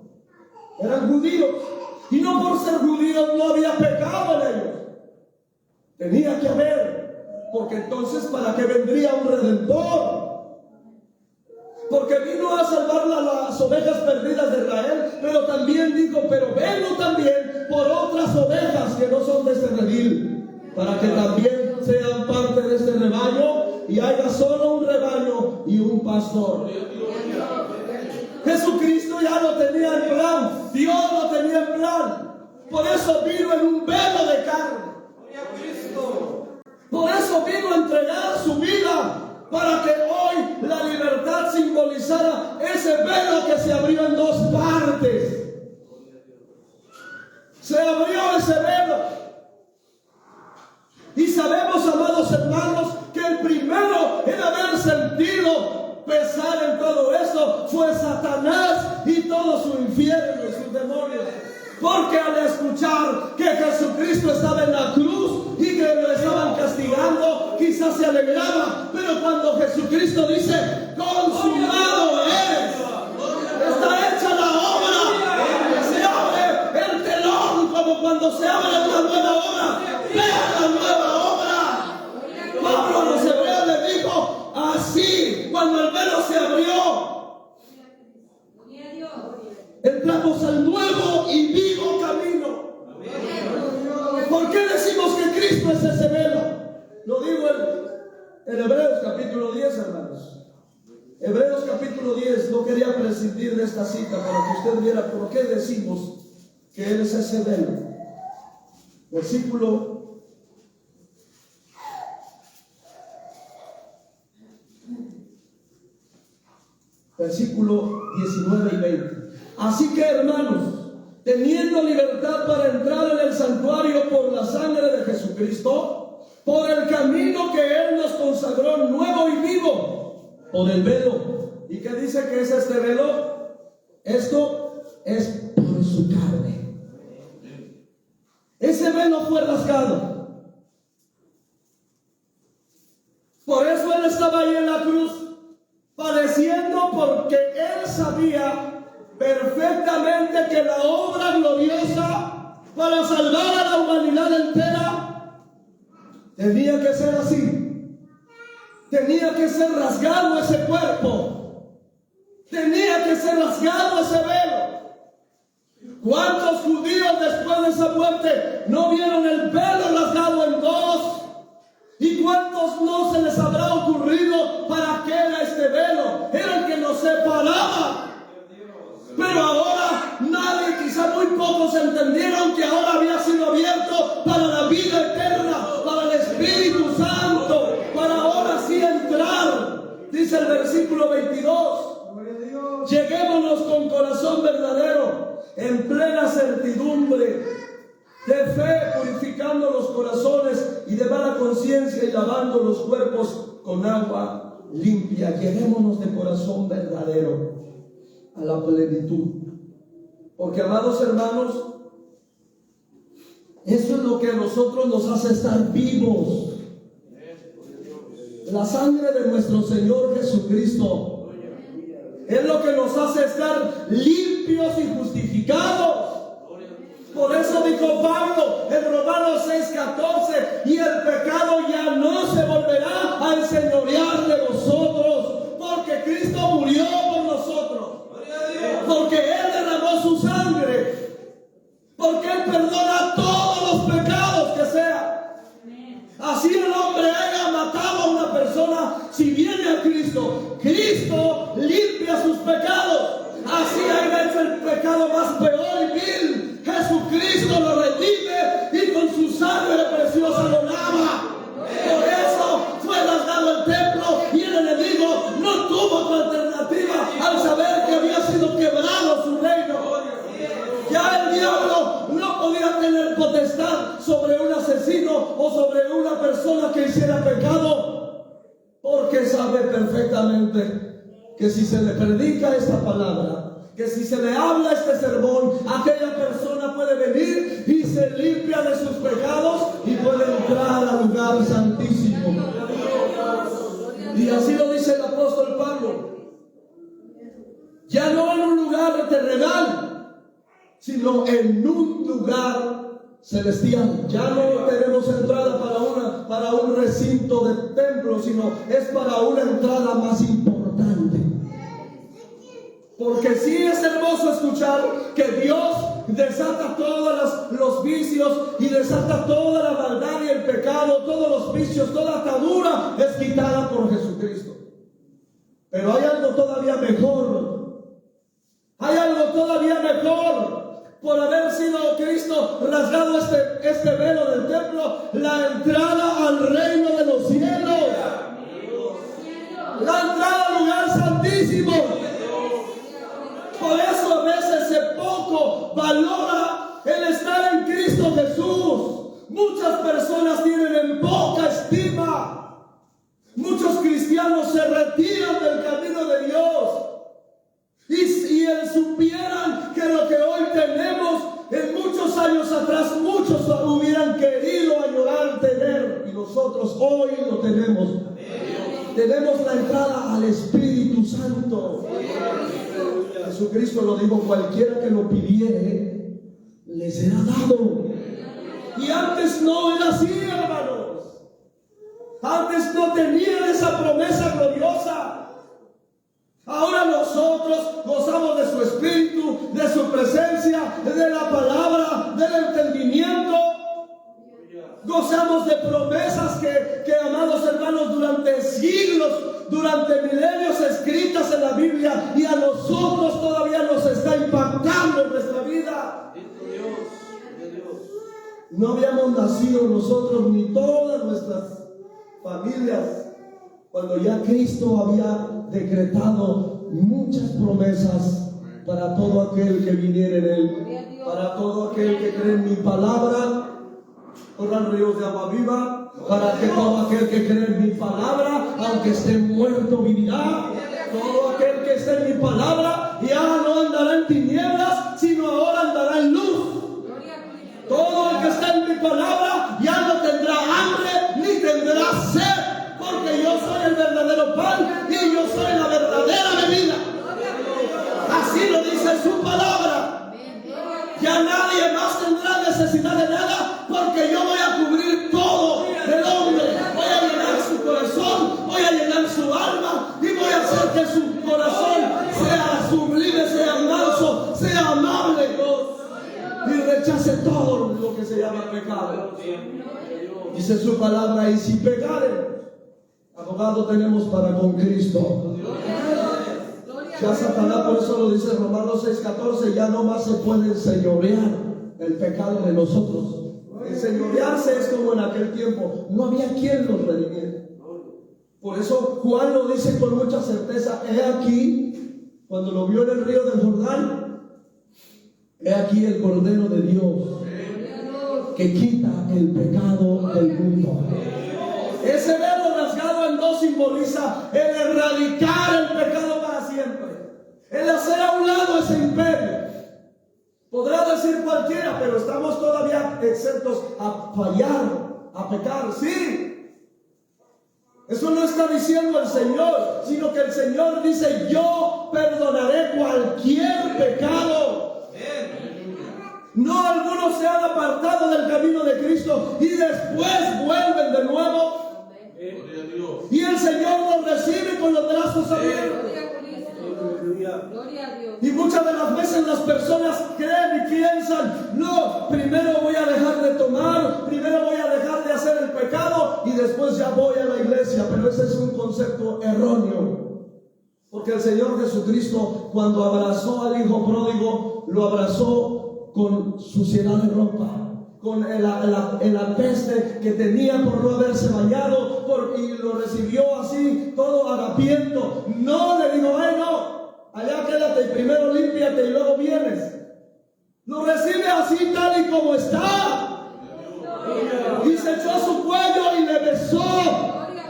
Eran judíos, y no por ser judíos no había pecado en ellos. Tenía que haber. Porque entonces, ¿para qué vendría un redentor? Porque vino a salvar las ovejas perdidas de Israel, pero también dijo, pero vengo también por otras ovejas que no son de este redil, para que también sean parte de este rebaño y haya solo un rebaño y un pastor. Jesucristo ya lo tenía en plan, Dios lo tenía en plan, por eso vino en un velo de carne. Por eso vino a entregar su vida, para que hoy la libertad simbolizara ese velo que se abrió en dos partes. Se abrió ese velo. Y sabemos, amados hermanos, que el primero en haber sentido pesar en todo eso fue Satanás y todo su infierno y sus demonios. Porque al escuchar que Jesucristo estaba en la cruz y que lo estaban castigando, quizás se alegraba, pero cuando Jesucristo dice, consumado es, está hecha la obra, se abre el telón como cuando se abre una nueva obra. Vea la nueva obra. Pablo a los hebreos le dijo, así, cuando el velo se abrió, entramos al nuevo y vivo camino. ¿Por qué decimos que Cristo es ese velo? Lo digo en Hebreos capítulo 10, hermanos. Hebreos capítulo 10, no quería prescindir de esta cita para que usted viera por qué decimos que Él es ese velo. Versículo 19 y 20. Así que, hermanos, teniendo libertad para entrar en el santuario por la sangre de Jesucristo, por el camino que Él nos consagró nuevo y vivo, por el velo. ¿Y qué dice que es este velo? Esto es por su carne. Ese velo fue rasgado. Por eso Él estaba ahí en la cruz, padeciendo, porque Él sabía perfectamente que la obra gloriosa para salvar a la humanidad entera tenía que ser así. Tenía que ser rasgado ese cuerpo, tenía que ser rasgado ese velo. ¿Cuántos judíos después de esa muerte no vieron el velo rasgado en dos? ¿Y cuántos no se les habrá ocurrido para qué era este velo? Era el que nos separaba. Pero ahora nadie, quizá muy pocos entendieron que ahora había sido abierto para la vida eterna, para el Espíritu Santo, para ahora sí entrar. Dice el versículo 22, lleguémonos con corazón verdadero, en plena certidumbre de fe, purificando los corazones y de mala conciencia y lavando los cuerpos con agua limpia. Llenémonos de corazón verdadero a la plenitud. Porque, amados hermanos, eso es lo que a nosotros nos hace estar vivos. La sangre de nuestro Señor Jesucristo es lo que nos hace estar limpios y justificados. Por eso dijo Pablo en Romanos 6:14: y el pecado ya no se volverá a enseñorear de vosotros, porque Cristo murió por nosotros, porque Él derramó su sangre, porque Él perdona todos los pecados que sea. Así el hombre haya matado a una persona, si viene a Cristo, Cristo limpia sus pecados. Así haya hecho el pecado más peor y vil, Jesucristo lo redime y con su sangre preciosa lo lava. Por eso fue rasgado el templo y el enemigo no tuvo otra alternativa al saber que había sido quebrado su reino. Ya el diablo no podía tener potestad sobre un asesino o sobre una persona que hiciera pecado, porque sabe perfectamente que si se le predica esta palabra, que si se le habla este sermón, aquella persona puede venir y se limpia de sus pecados y puede entrar al lugar santísimo. Y así lo dice el apóstol Pablo. Ya no en un lugar terrenal, sino en un lugar celestial. Ya no tenemos entrada para un recinto de templo, sino es para una entrada más importante. Porque sí es hermoso escuchar que Dios desata todos los vicios y desata toda la maldad y el pecado, todos los vicios, toda atadura es quitada por Jesucristo. Pero hay algo todavía mejor. Hay algo todavía mejor. Por haber sido Cristo rasgado este velo del templo, la entrada al reino de los cielos, la entrada al lugar santísimo. Por eso a veces se poco valora el estar en Cristo Jesús. Muchas personas tienen en poca estima. Muchos cristianos se retiran del camino de Dios. Y supieran que lo que hoy tenemos, en muchos años atrás, muchos hubieran querido añorar tener. Y nosotros hoy lo tenemos. Tenemos la entrada al Espíritu Santo. Jesucristo lo dijo: cualquiera que lo pidiere, le será dado. Y antes no era así, hermanos. Antes no tenían esa promesa gloriosa. Ahora nosotros gozamos de su Espíritu, de su presencia, de la palabra, del entendimiento. Gozamos de promesas que, amados hermanos, durante siglos, durante milenios escritas en la Biblia, y a nosotros todavía nos está impactando en nuestra vida. No habíamos nacido nosotros ni todas nuestras familias cuando ya Cristo había decretado muchas promesas para todo aquel que viniera en Él, para todo aquel que cree en mi palabra. Corran ríos de agua viva, para que todo aquel que cree en mi palabra, aunque esté muerto, vivirá. Todo aquel que esté en mi palabra ya no andará en tinieblas, sino ahora andará en luz. Todo el que está en mi palabra ya no tendrá hambre ni tendrá sed, porque yo soy el verdadero pan y yo soy la verdadera bebida. Así lo dice su palabra. Ya nadie más tendrá necesidad de nada, porque yo voy a cubrir todo el hombre. Voy a llenar su corazón, voy a llenar su alma y voy a hacer que su corazón sea sublime, sea manso, sea amable y rechace todo lo que se llama pecado. Dice su palabra: y si pecaren, abogado tenemos para con Cristo. Ya Satanás, por eso lo dice Romanos 6:14, ya no más se puede enseñorear el pecado de nosotros. Enseñorearse es como en aquel tiempo, no había quien los redimiera. Por eso Juan lo dice con mucha certeza: he aquí, cuando lo vio en el río del Jordán, he aquí el Cordero de Dios que quita el pecado del mundo. Ese velo rasgado en dos simboliza simboliza el erradicar el pecado para siempre, el hacer a un lado ese imperio. Podrá decir cualquiera, pero estamos todavía exentos a fallar, a pecar, sí. Eso no está diciendo el Señor, sino que el Señor dice: yo perdonaré cualquier pecado. No, algunos se han apartado del camino de Cristo y después vuelven de nuevo. Y el Señor los recibe con los brazos abiertos. Gloria a Dios. Y muchas de las veces las personas creen y piensan: no, primero voy a dejar de tomar, primero voy a dejar de hacer el pecado y después ya voy a la iglesia. Pero ese es un concepto erróneo. Porque el Señor Jesucristo, cuando abrazó al hijo pródigo, lo abrazó con suciedad de ropa, con la peste que tenía por no haberse bañado, y lo recibió así, todo harapiento. No le dijo: ay, no, allá quédate y primero límpiate y luego vienes. Lo recibe así, tal y como está, y se echó a su cuello y le besó,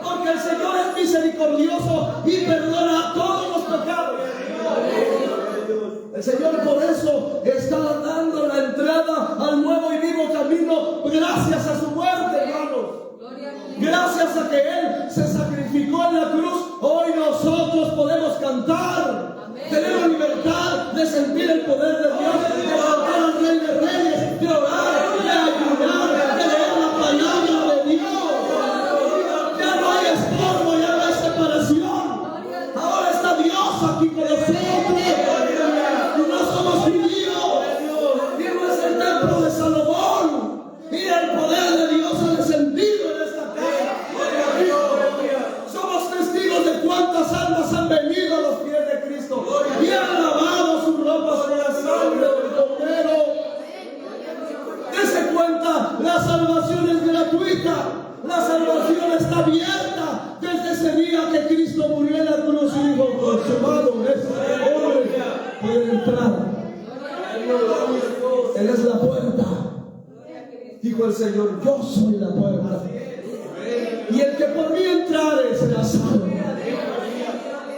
porque el Señor es misericordioso y perdona todos los pecados. El Señor por eso está dando la entrada al nuevo y vivo camino, gracias a su muerte, hermanos. Gracias a que Él se sacrificó en la cruz, hoy nosotros podemos cantar. Tenemos libertad de sentir el poder de Dios, de cantar al Rey de Reyes, de orar, de ayunar, de leer la palabra de Dios. Ya no hay estorbo, ya no hay separación. Ahora está Dios aquí con nosotros. Y no somos judíos. Y no es el templo de Salomón. Mira el poder de Dios ha descendido en esta casa. Somos testigos de cuántas almas han venido a los pies de Cristo y han lavado sus ropas con la sangre del Cordero. Dese cuenta, la salvación es gratuita. La salvación está abierta desde ese día que Cristo murió en la cruz y dijo: consumado es. Hombre, pueden entrar. Él es la puerta. Dijo el Señor: yo soy la puerta. Y el que por mí entrare será salvo.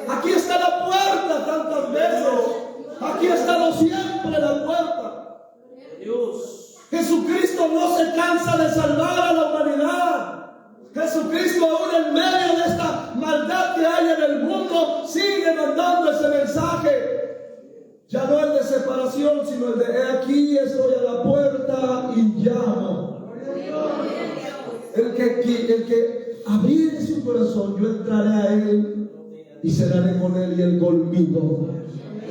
Aquí está la puerta tantas veces. Aquí ha estado siempre la puerta. Jesucristo no se cansa de salvar a la humanidad. Jesucristo, aún en medio de esta maldad que hay en el mundo, sigue mandando ese mensaje. Ya no el de separación, sino el de: he aquí, estoy a la puerta y llamo. El que abriere su corazón, yo entraré a él y cenaré con él y él conmigo.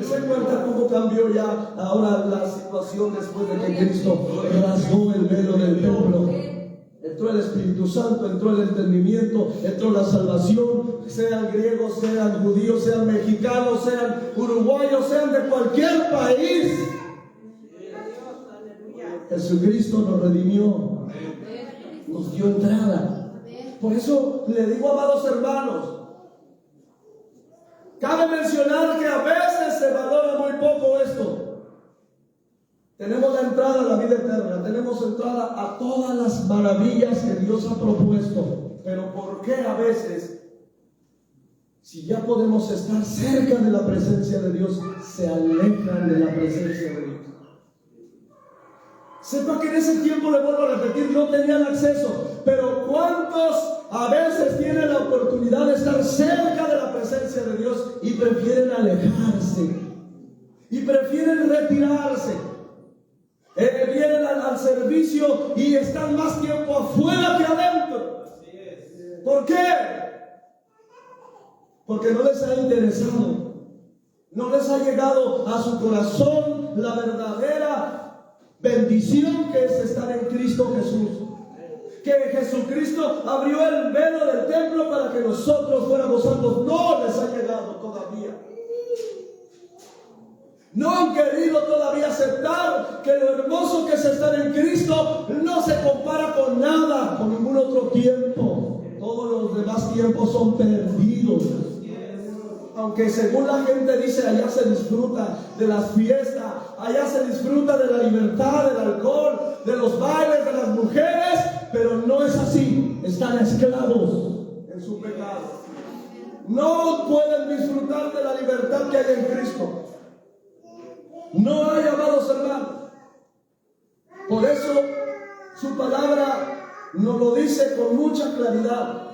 ¿Se cuenta cómo cambió ya ahora la situación después de que Cristo rasgó el velo del templo? Entró el Espíritu Santo, entró el entendimiento, entró la salvación, sean griegos, sean judíos, sean mexicanos, sean uruguayos, sean de cualquier país. Jesucristo nos redimió, nos dio entrada. Por eso le digo, amados hermanos, cabe mencionar que a veces se valora muy poco esto. Tenemos la entrada a la vida eterna, tenemos entrada a todas las maravillas que Dios ha propuesto. Pero ¿por qué a veces, si ya podemos estar cerca de la presencia de Dios, se alejan de la presencia de Dios? Sepa que en ese tiempo, le vuelvo a repetir, no tenían acceso. Pero ¿cuántos a veces tienen la oportunidad de estar cerca de la presencia de Dios y prefieren alejarse? Y prefieren retirarse. Vienen al servicio y están más tiempo afuera que adentro. ¿Por qué? Porque no les ha interesado, no les ha llegado a su corazón la verdadera bendición que es estar en Cristo Jesús. Que Jesucristo abrió el velo del templo para que nosotros fuéramos salvos. No les ha llegado todavía. No han querido todavía aceptar que lo hermoso que es estar en Cristo no se compara con nada, con ningún otro tiempo. Todos los demás tiempos son perdidos. Aunque según la gente dice, allá se disfruta de las fiestas, allá se disfruta de la libertad, del alcohol, de los bailes, de las mujeres, pero no es así. Están esclavos en su pecado. No pueden disfrutar de la libertad que hay en Cristo. No hay, amados hermanos. Por eso su palabra nos lo dice con mucha claridad.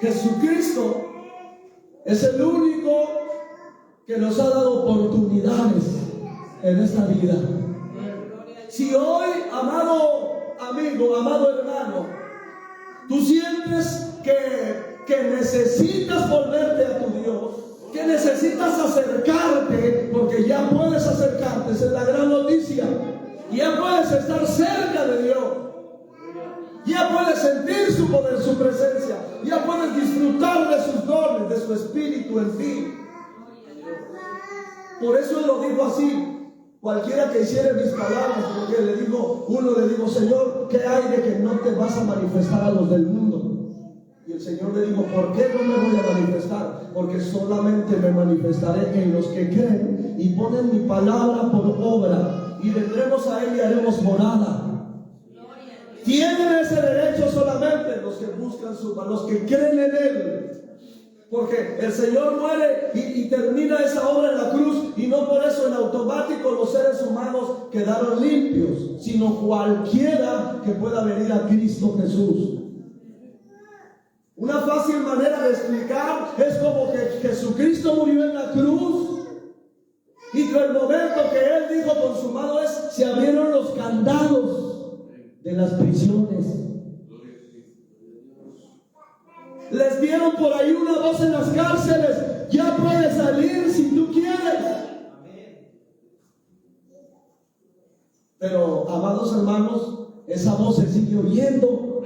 Jesucristo es el único que nos ha dado oportunidades en esta vida. Si hoy, amado amigo, amado hermano, tú sientes que necesitas volverte a tu Dios, que necesitas acercarte, porque ya puedes acercarte, esa es la gran noticia. Ya puedes estar cerca de Dios. Ya puedes sentir su poder, su presencia. Ya puedes disfrutar de sus dones, de su espíritu en ti. Por eso lo digo así. Cualquiera que hiciera mis palabras, porque le digo, Señor, ¿qué hay de que no te vas a manifestar a los del mundo? Y el Señor le dijo, ¿por qué no me voy a manifestar? Porque solamente me manifestaré en los que creen y ponen mi palabra por obra. Y vendremos a Él y haremos morada. Tienen ese derecho solamente los que buscan los que creen en Él. Porque el Señor muere y termina esa obra en la cruz, y no por eso en automático los seres humanos quedaron limpios, sino cualquiera que pueda venir a Cristo Jesús. Una fácil manera de explicar es como que Jesucristo murió en la cruz, y que el momento que Él dijo consumado es, se abrieron los candados de las prisiones. Les dieron por ahí una voz en las cárceles, ya puedes salir si tú quieres. Pero, amados hermanos, esa voz se sigue oyendo.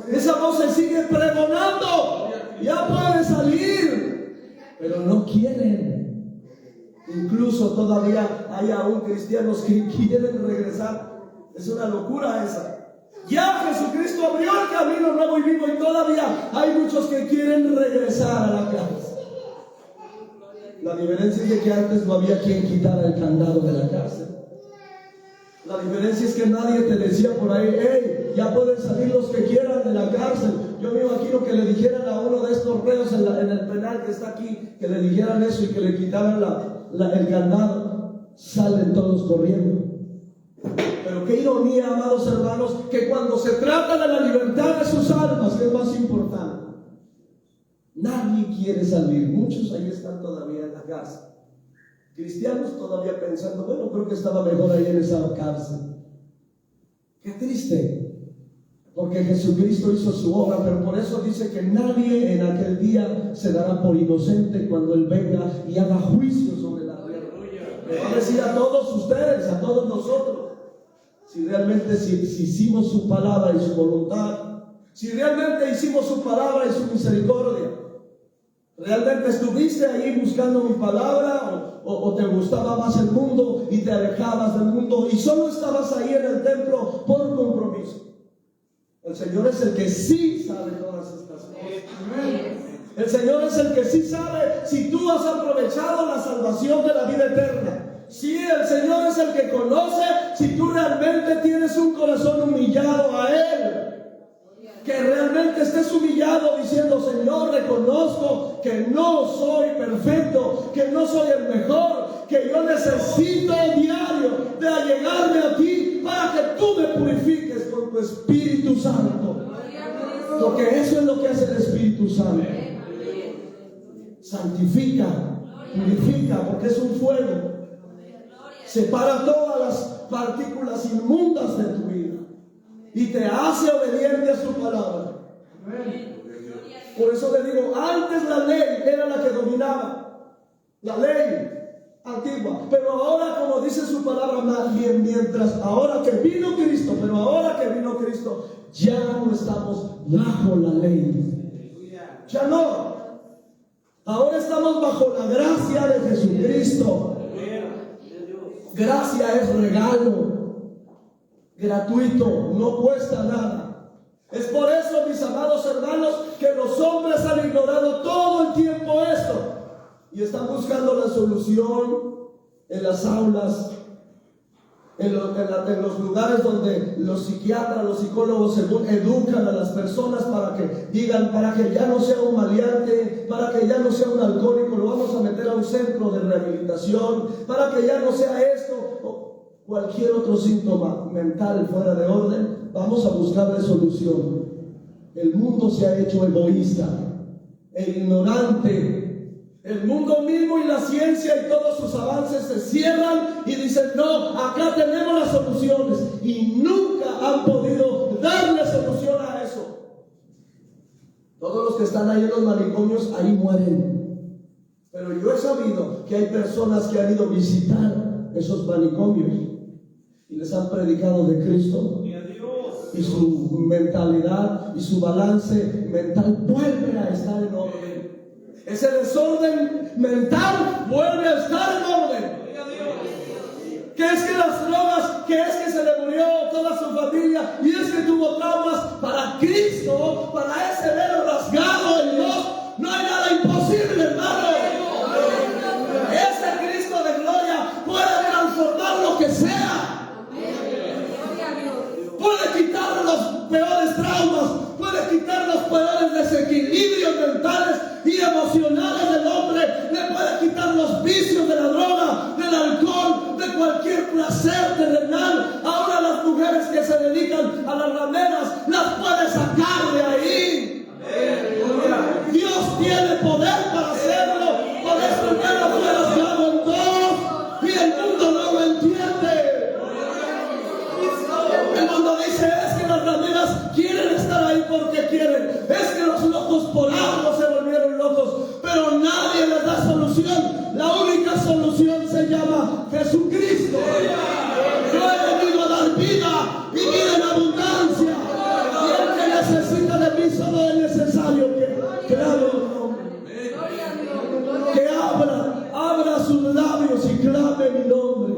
Esa voz se sigue pregonando. Ya puedes salir. Pero no quieren. Incluso todavía hay aún cristianos que quieren regresar. Es una locura esa. Ya Jesucristo abrió el camino nuevo y vivo, y todavía hay muchos que quieren regresar a la cárcel. La diferencia es de que antes no había quien quitara el candado de la cárcel. La diferencia es que nadie te decía por ahí, hey, ya pueden salir los que quieran de la cárcel. Yo me imagino que le dijeran a uno de estos reos en el penal que está aquí, que le dijeran eso y que le quitaran el candado. Salen todos corriendo. Pero qué ironía, amados hermanos, que cuando se trata de la libertad de sus almas, que es más importante, nadie quiere salir. Muchos ahí están todavía en la cárcel. Cristianos todavía pensando, bueno, creo que estaba mejor ahí en esa cárcel. Qué triste, porque Jesucristo hizo su obra, pero por eso dice que nadie en aquel día se dará por inocente cuando Él venga y haga juicio sobre la tierra. Le va a decir a todos ustedes, a todos nosotros, si realmente si hicimos su palabra y su voluntad, si realmente hicimos su palabra y su misericordia, realmente estuviste ahí buscando mi palabra, o te gustaba más el mundo y te alejabas del mundo y solo estabas ahí en el templo por compromiso. El Señor es el que sí sabe todas estas cosas. El Señor es el que sí sabe si tú has aprovechado la salvación de la vida eterna. Sí, el Señor es el que conoce si tú realmente tienes un corazón humillado a Él. Que realmente estés humillado diciendo, Señor, reconozco que no soy perfecto, que no soy el mejor, que yo necesito diario de allegarme a ti para que tú me purifiques con tu Espíritu Santo. Porque eso es lo que hace el Espíritu Santo. Santifica, purifica, porque es un fuego. Separa todas las partículas inmundas de tu vida y te hace obediente a su palabra. Por eso le digo, antes la ley era la que dominaba, la ley antigua, pero ahora, como dice su palabra, mientras ahora que vino Cristo, ya no estamos bajo la ley. Ya no. Ahora estamos bajo la gracia de Jesucristo. Gracia es regalo, gratuito, no cuesta nada. Es por eso, mis amados hermanos, que los hombres han ignorado todo el tiempo esto y están buscando la solución en las aulas en los lugares donde los psiquiatras, los psicólogos educan a las personas para que digan, para que ya no sea un maleante, para que ya no sea un alcohólico, lo vamos a meter a un centro de rehabilitación, para que ya no sea esto o cualquier otro síntoma mental fuera de orden, vamos a buscarle solución. El mundo se ha hecho egoísta e ignorante. El mundo mismo y la ciencia y todos sus avances se cierran y dicen, no, acá tenemos las soluciones, y nunca han podido darle solución a eso. Todos los que están ahí en los manicomios, ahí mueren. Pero yo he sabido que hay personas que han ido a visitar esos manicomios y les han predicado de Cristo, y su mentalidad y su balance mental vuelve a estar en orden. Ese desorden mental vuelve a estar en orden. Que es que las drogas, que es que se le murió toda su familia, y es que tuvo traumas. Para Cristo, para ese velo rasgado en Dios, no hay nada imposible, hermano. Ese Cristo de gloria puede transformar lo que sea. Puede quitar los peores traumas, puede quitar los peores desequilibrios mentales y emocionales del hombre, le puede quitar los vicios de la droga, del alcohol, de cualquier placer terrenal. Ahora las mujeres que se dedican a las rameras las puede sacar de ahí. Dios tiene poder para hacerlo. Por eso ya no fue rasgado en dos, y el mundo no lo entiende. El mundo dice, es que las rameras quieren estar ahí porque quieren, es que los locos por algo se volvieron locos, pero nadie les da solución. La única solución se llama Jesucristo. Yo he venido a dar vida y vida en abundancia, y el que necesita de mí solo es necesario que clame mi nombre, que abra sus labios y clame mi nombre.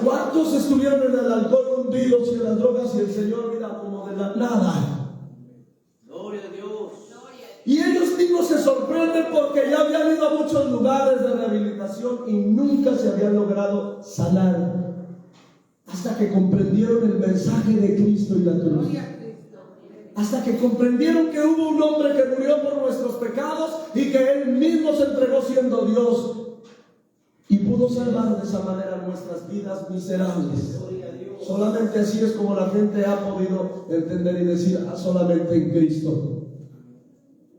¿Cuántos estuvieron en el alcohol hundidos y en las drogas, y el Señor mira como de la nada? Gloria a Dios. Y ellos mismos se sorprenden porque ya habían ido a muchos lugares de rehabilitación y nunca se habían logrado sanar, hasta que comprendieron el mensaje de Cristo y la cruz. Hasta que comprendieron que hubo un hombre que murió por nuestros pecados y que Él mismo se entregó siendo Dios, y pudo salvar de esa manera nuestras vidas miserables. Solamente así es como la gente ha podido entender y decir, solamente en Cristo.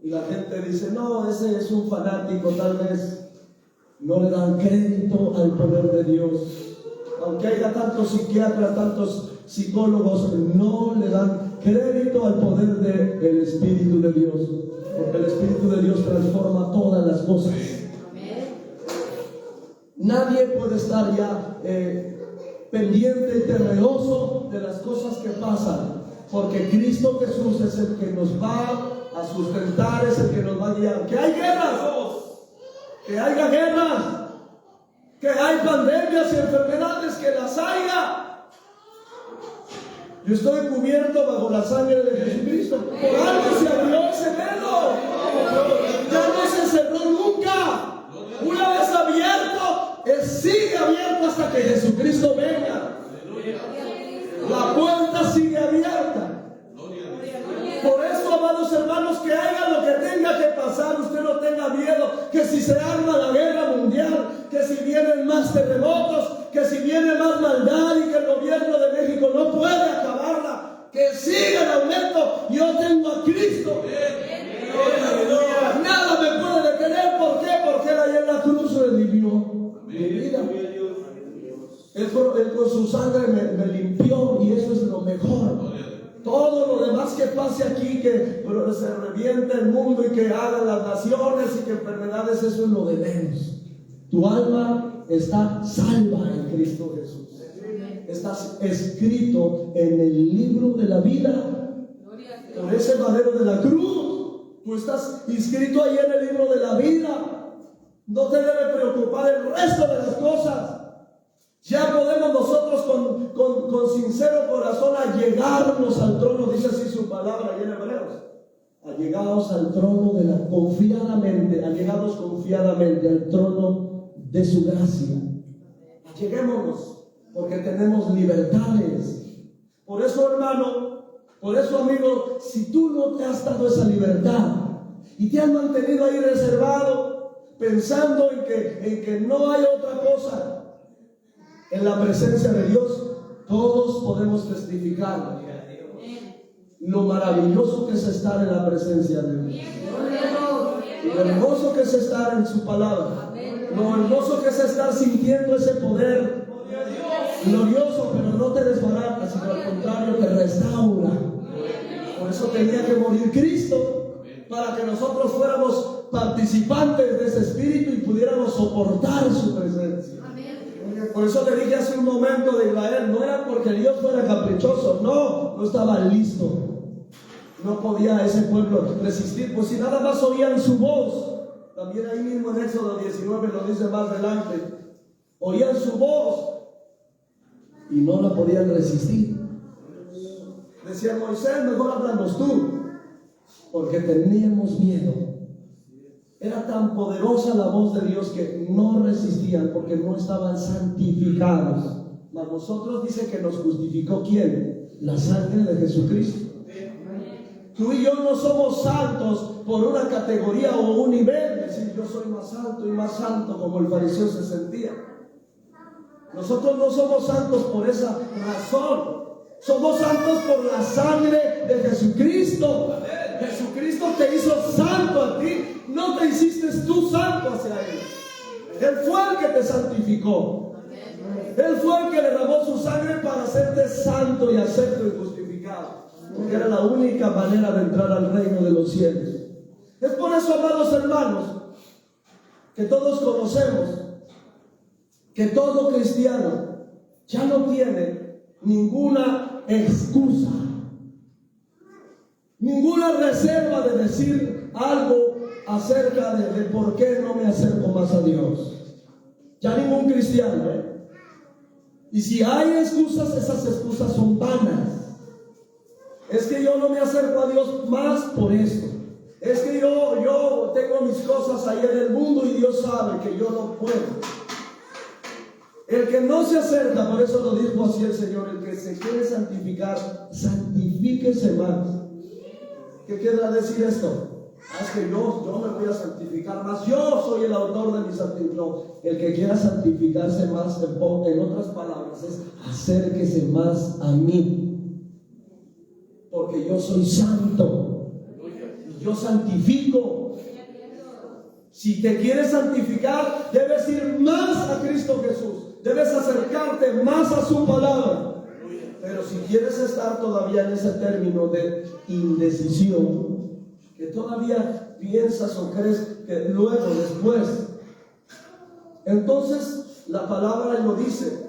Y la gente dice, no, ese es un fanático, tal vez no le dan crédito al poder de Dios. Aunque haya tantos psiquiatras, tantos psicólogos, no le dan crédito al poder del Espíritu de Dios, porque el Espíritu de Dios transforma todas las cosas. Nadie puede estar ya pendiente y temeroso de las cosas que pasan, porque Cristo Jesús es el que nos va a sustentar, es el que nos va a guiar. Que hay guerras, que haya guerras, que hay pandemias y enfermedades, que las haya. Yo estoy cubierto bajo la sangre de Jesucristo. Por algo se abrió ese velo, ya no se cerró nunca. Una vez abierto, sigue abierto hasta que Jesucristo venga. La puerta sigue abierta. Por eso, amados hermanos, que haga lo que tenga que pasar, usted no tenga miedo. Que si se arma la guerra mundial, que si vienen más terremotos, que si viene más maldad y que el gobierno de México no puede acabarla, que siga en aumento. Yo tengo a Cristo. Nada me puede detener. ¿Por qué? Porque Él ahí en la cruz redimió mi vida. Él con su sangre me limpió, y eso es lo mejor. Todo lo demás que pase aquí, que se reviente el mundo y que hagan las naciones y que enfermedades, eso es lo de menos. Tu alma está salva en Cristo Jesús. Estás escrito en el libro de la vida por ese madero de la cruz. Tú estás inscrito ahí en el libro de la vida. No te debe preocupar el resto de las cosas. Ya podemos nosotros con sincero corazón allegarnos al trono, dice así su palabra ahí en Hebreos. Allegados al trono de la confiadamente, allegados confiadamente al trono de su gracia. Alleguémonos. porque tenemos libertades. Por eso, hermano, por eso, amigo, si tú no te has dado esa libertad y te has mantenido ahí reservado, pensando en que no hay otra cosa en la presencia de Dios, todos podemos testificar lo maravilloso que es estar en la presencia de Dios, lo hermoso que es estar en su palabra, lo hermoso que es estar sintiendo ese poder glorioso, pero no te desbarata, sino al contrario te restaura. Por eso tenía que morir Cristo, para que nosotros fuéramos participantes de ese espíritu y pudiéramos soportar su presencia. Por eso le dije hace un momento de Israel, no era porque Dios fuera caprichoso, no estaba listo. No podía ese pueblo resistir, pues si nada más oían su voz, también ahí mismo en Éxodo 19 lo dice más adelante, oían su voz y no la podían resistir. Decía Moisés, mejor háblanos tú, porque teníamos miedo. Era tan poderosa la voz de Dios que no resistían porque no estaban santificados. Mas nosotros dice que nos justificó ¿quién? La sangre de Jesucristo. Tú y yo no somos santos por una categoría o un nivel, decir yo soy más alto y más santo como el fariseo se sentía. Nosotros no somos santos por esa razón. Somos santos por la sangre de Jesucristo. Jesucristo te hizo santo a ti, no te hiciste tú santo hacia Él. Él fue el que te santificó. Él fue el que derramó su sangre para hacerte santo y acepto y justificado. Porque era la única manera de entrar al reino de los cielos. Es por eso, amados hermanos, que todos conocemos que todo cristiano ya no tiene ninguna excusa, ninguna reserva de decir algo acerca de por qué no me acerco más a Dios. Ya ningún cristiano, Y si hay excusas, esas excusas son vanas. Es que yo no me acerco a Dios más por esto. Es que yo tengo mis cosas ahí en el mundo y Dios sabe que yo no puedo. El que no se acerca, por eso lo dijo así el Señor, el que se quiere santificar, santifíquese más. ¿Qué quiere decir esto? Es que yo me voy a santificar más. Yo soy el autor de mi santificación. No, el que quiera santificarse más, en otras palabras, es acérquese más a mí. Porque yo soy santo y yo santifico. Si te quieres santificar, debes ir más a Cristo Jesús, debes acercarte más a su palabra. Pero si quieres estar todavía en ese término de indecisión, que todavía piensas o crees que luego, después, entonces la palabra lo dice: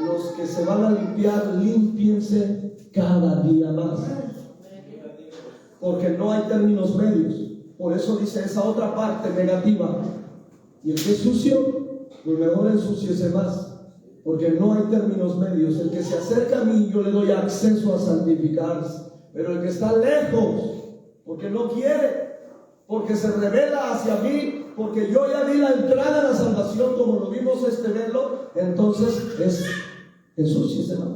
los que se van a limpiar, límpiense cada día más, porque no hay términos medios. Por eso dice esa otra parte negativa: y el que es sucio, pues mejor ensúciese más, porque no hay términos medios. El que se acerca a mí, yo le doy acceso a santificarse, pero el que está lejos, porque no quiere, porque se revela hacia mí, porque yo ya di la entrada a la salvación, como lo vimos verlo, entonces ensúciese más.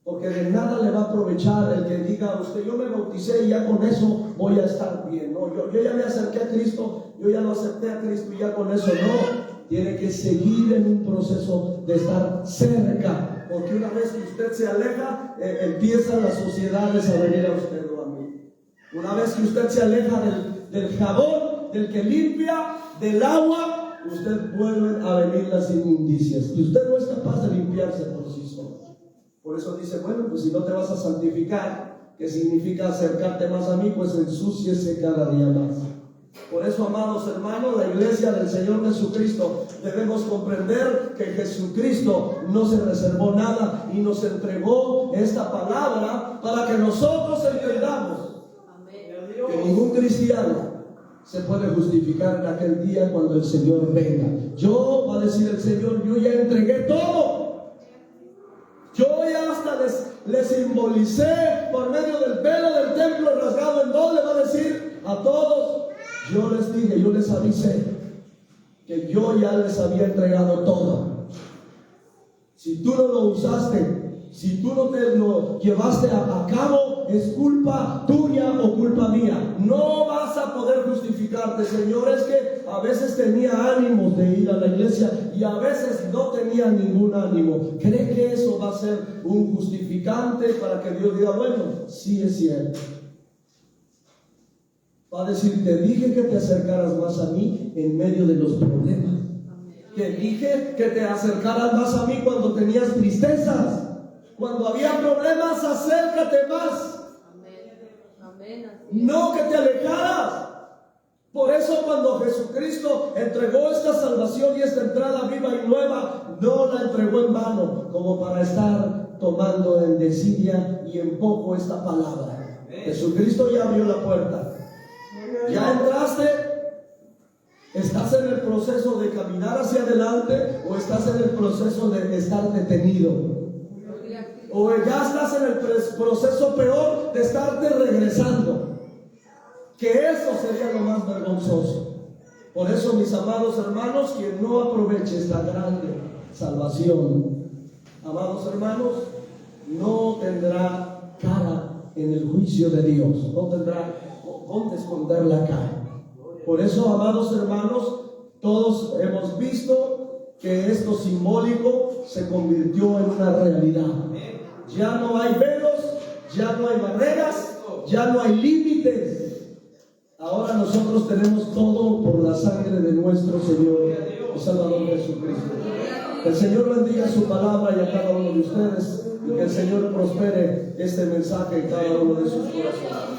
Porque de nada le va a aprovechar el que diga usted: yo me bauticé y ya con eso voy a estar bien. No, yo ya me acerqué a Cristo, yo ya lo acepté a Cristo y ya con eso no. Tiene que seguir en un proceso de estar cerca, porque una vez que usted se aleja, empiezan las sociedades a venir a usted o a mí. Una vez que usted se aleja del jabón, del que limpia, del agua, usted vuelve a venir las inmundicias y usted no es capaz de limpiarse por sí solo. Por eso dice: bueno, pues si no te vas a santificar, que significa acercarte más a mí, pues ensúciese cada día más. Por eso, amados hermanos, la iglesia del Señor Jesucristo, debemos comprender que Jesucristo no se reservó nada y nos entregó esta palabra para que nosotros entendamos que ningún cristiano se puede justificar en aquel día cuando el Señor venga. Yo, va a decir el Señor, yo ya entregué todo. Yo ya hasta les simbolicé por medio del velo del templo rasgado en dos. Le va a decir a todos: yo les dije, yo les avisé que yo ya les había entregado todo. Si tú no lo usaste, si tú no te lo llevaste a cabo, es culpa tuya o culpa mía. No vas a poder justificarte. Señor, es que a veces tenía ánimos de ir a la iglesia y a veces no tenía ningún ánimo. ¿Cree que eso va a ser un justificante para que Dios diga, bueno, sí es cierto? Va a decir, te dije que te acercaras más a mí en medio de los problemas. Te dije que te acercaras más a mí cuando tenías tristezas. Cuando había problemas, acércate más. No que te alejaras. Por eso cuando Jesucristo entregó esta salvación y esta entrada viva y nueva, no la entregó en vano, como para estar tomando en desidia y en poco esta palabra. Jesucristo ya abrió la puerta. Ya entraste. ¿Estás en el proceso de caminar hacia adelante o estás en el proceso de estar detenido? O ya estás en el proceso peor de estarte regresando, que eso sería lo más vergonzoso. Por eso, mis amados hermanos, quien no aproveche esta grande salvación, amados hermanos, no tendrá cara en el juicio de Dios, no tendrá dónde esconder la cara. Por eso, amados hermanos, todos hemos visto que esto simbólico se convirtió en una realidad. Ya no hay velos, ya no hay barreras, ya no hay límites. Ahora nosotros tenemos todo por la sangre de nuestro Señor y Salvador Jesucristo. El Señor bendiga su palabra y a cada uno de ustedes, y que el Señor prospere este mensaje en cada uno de sus corazones.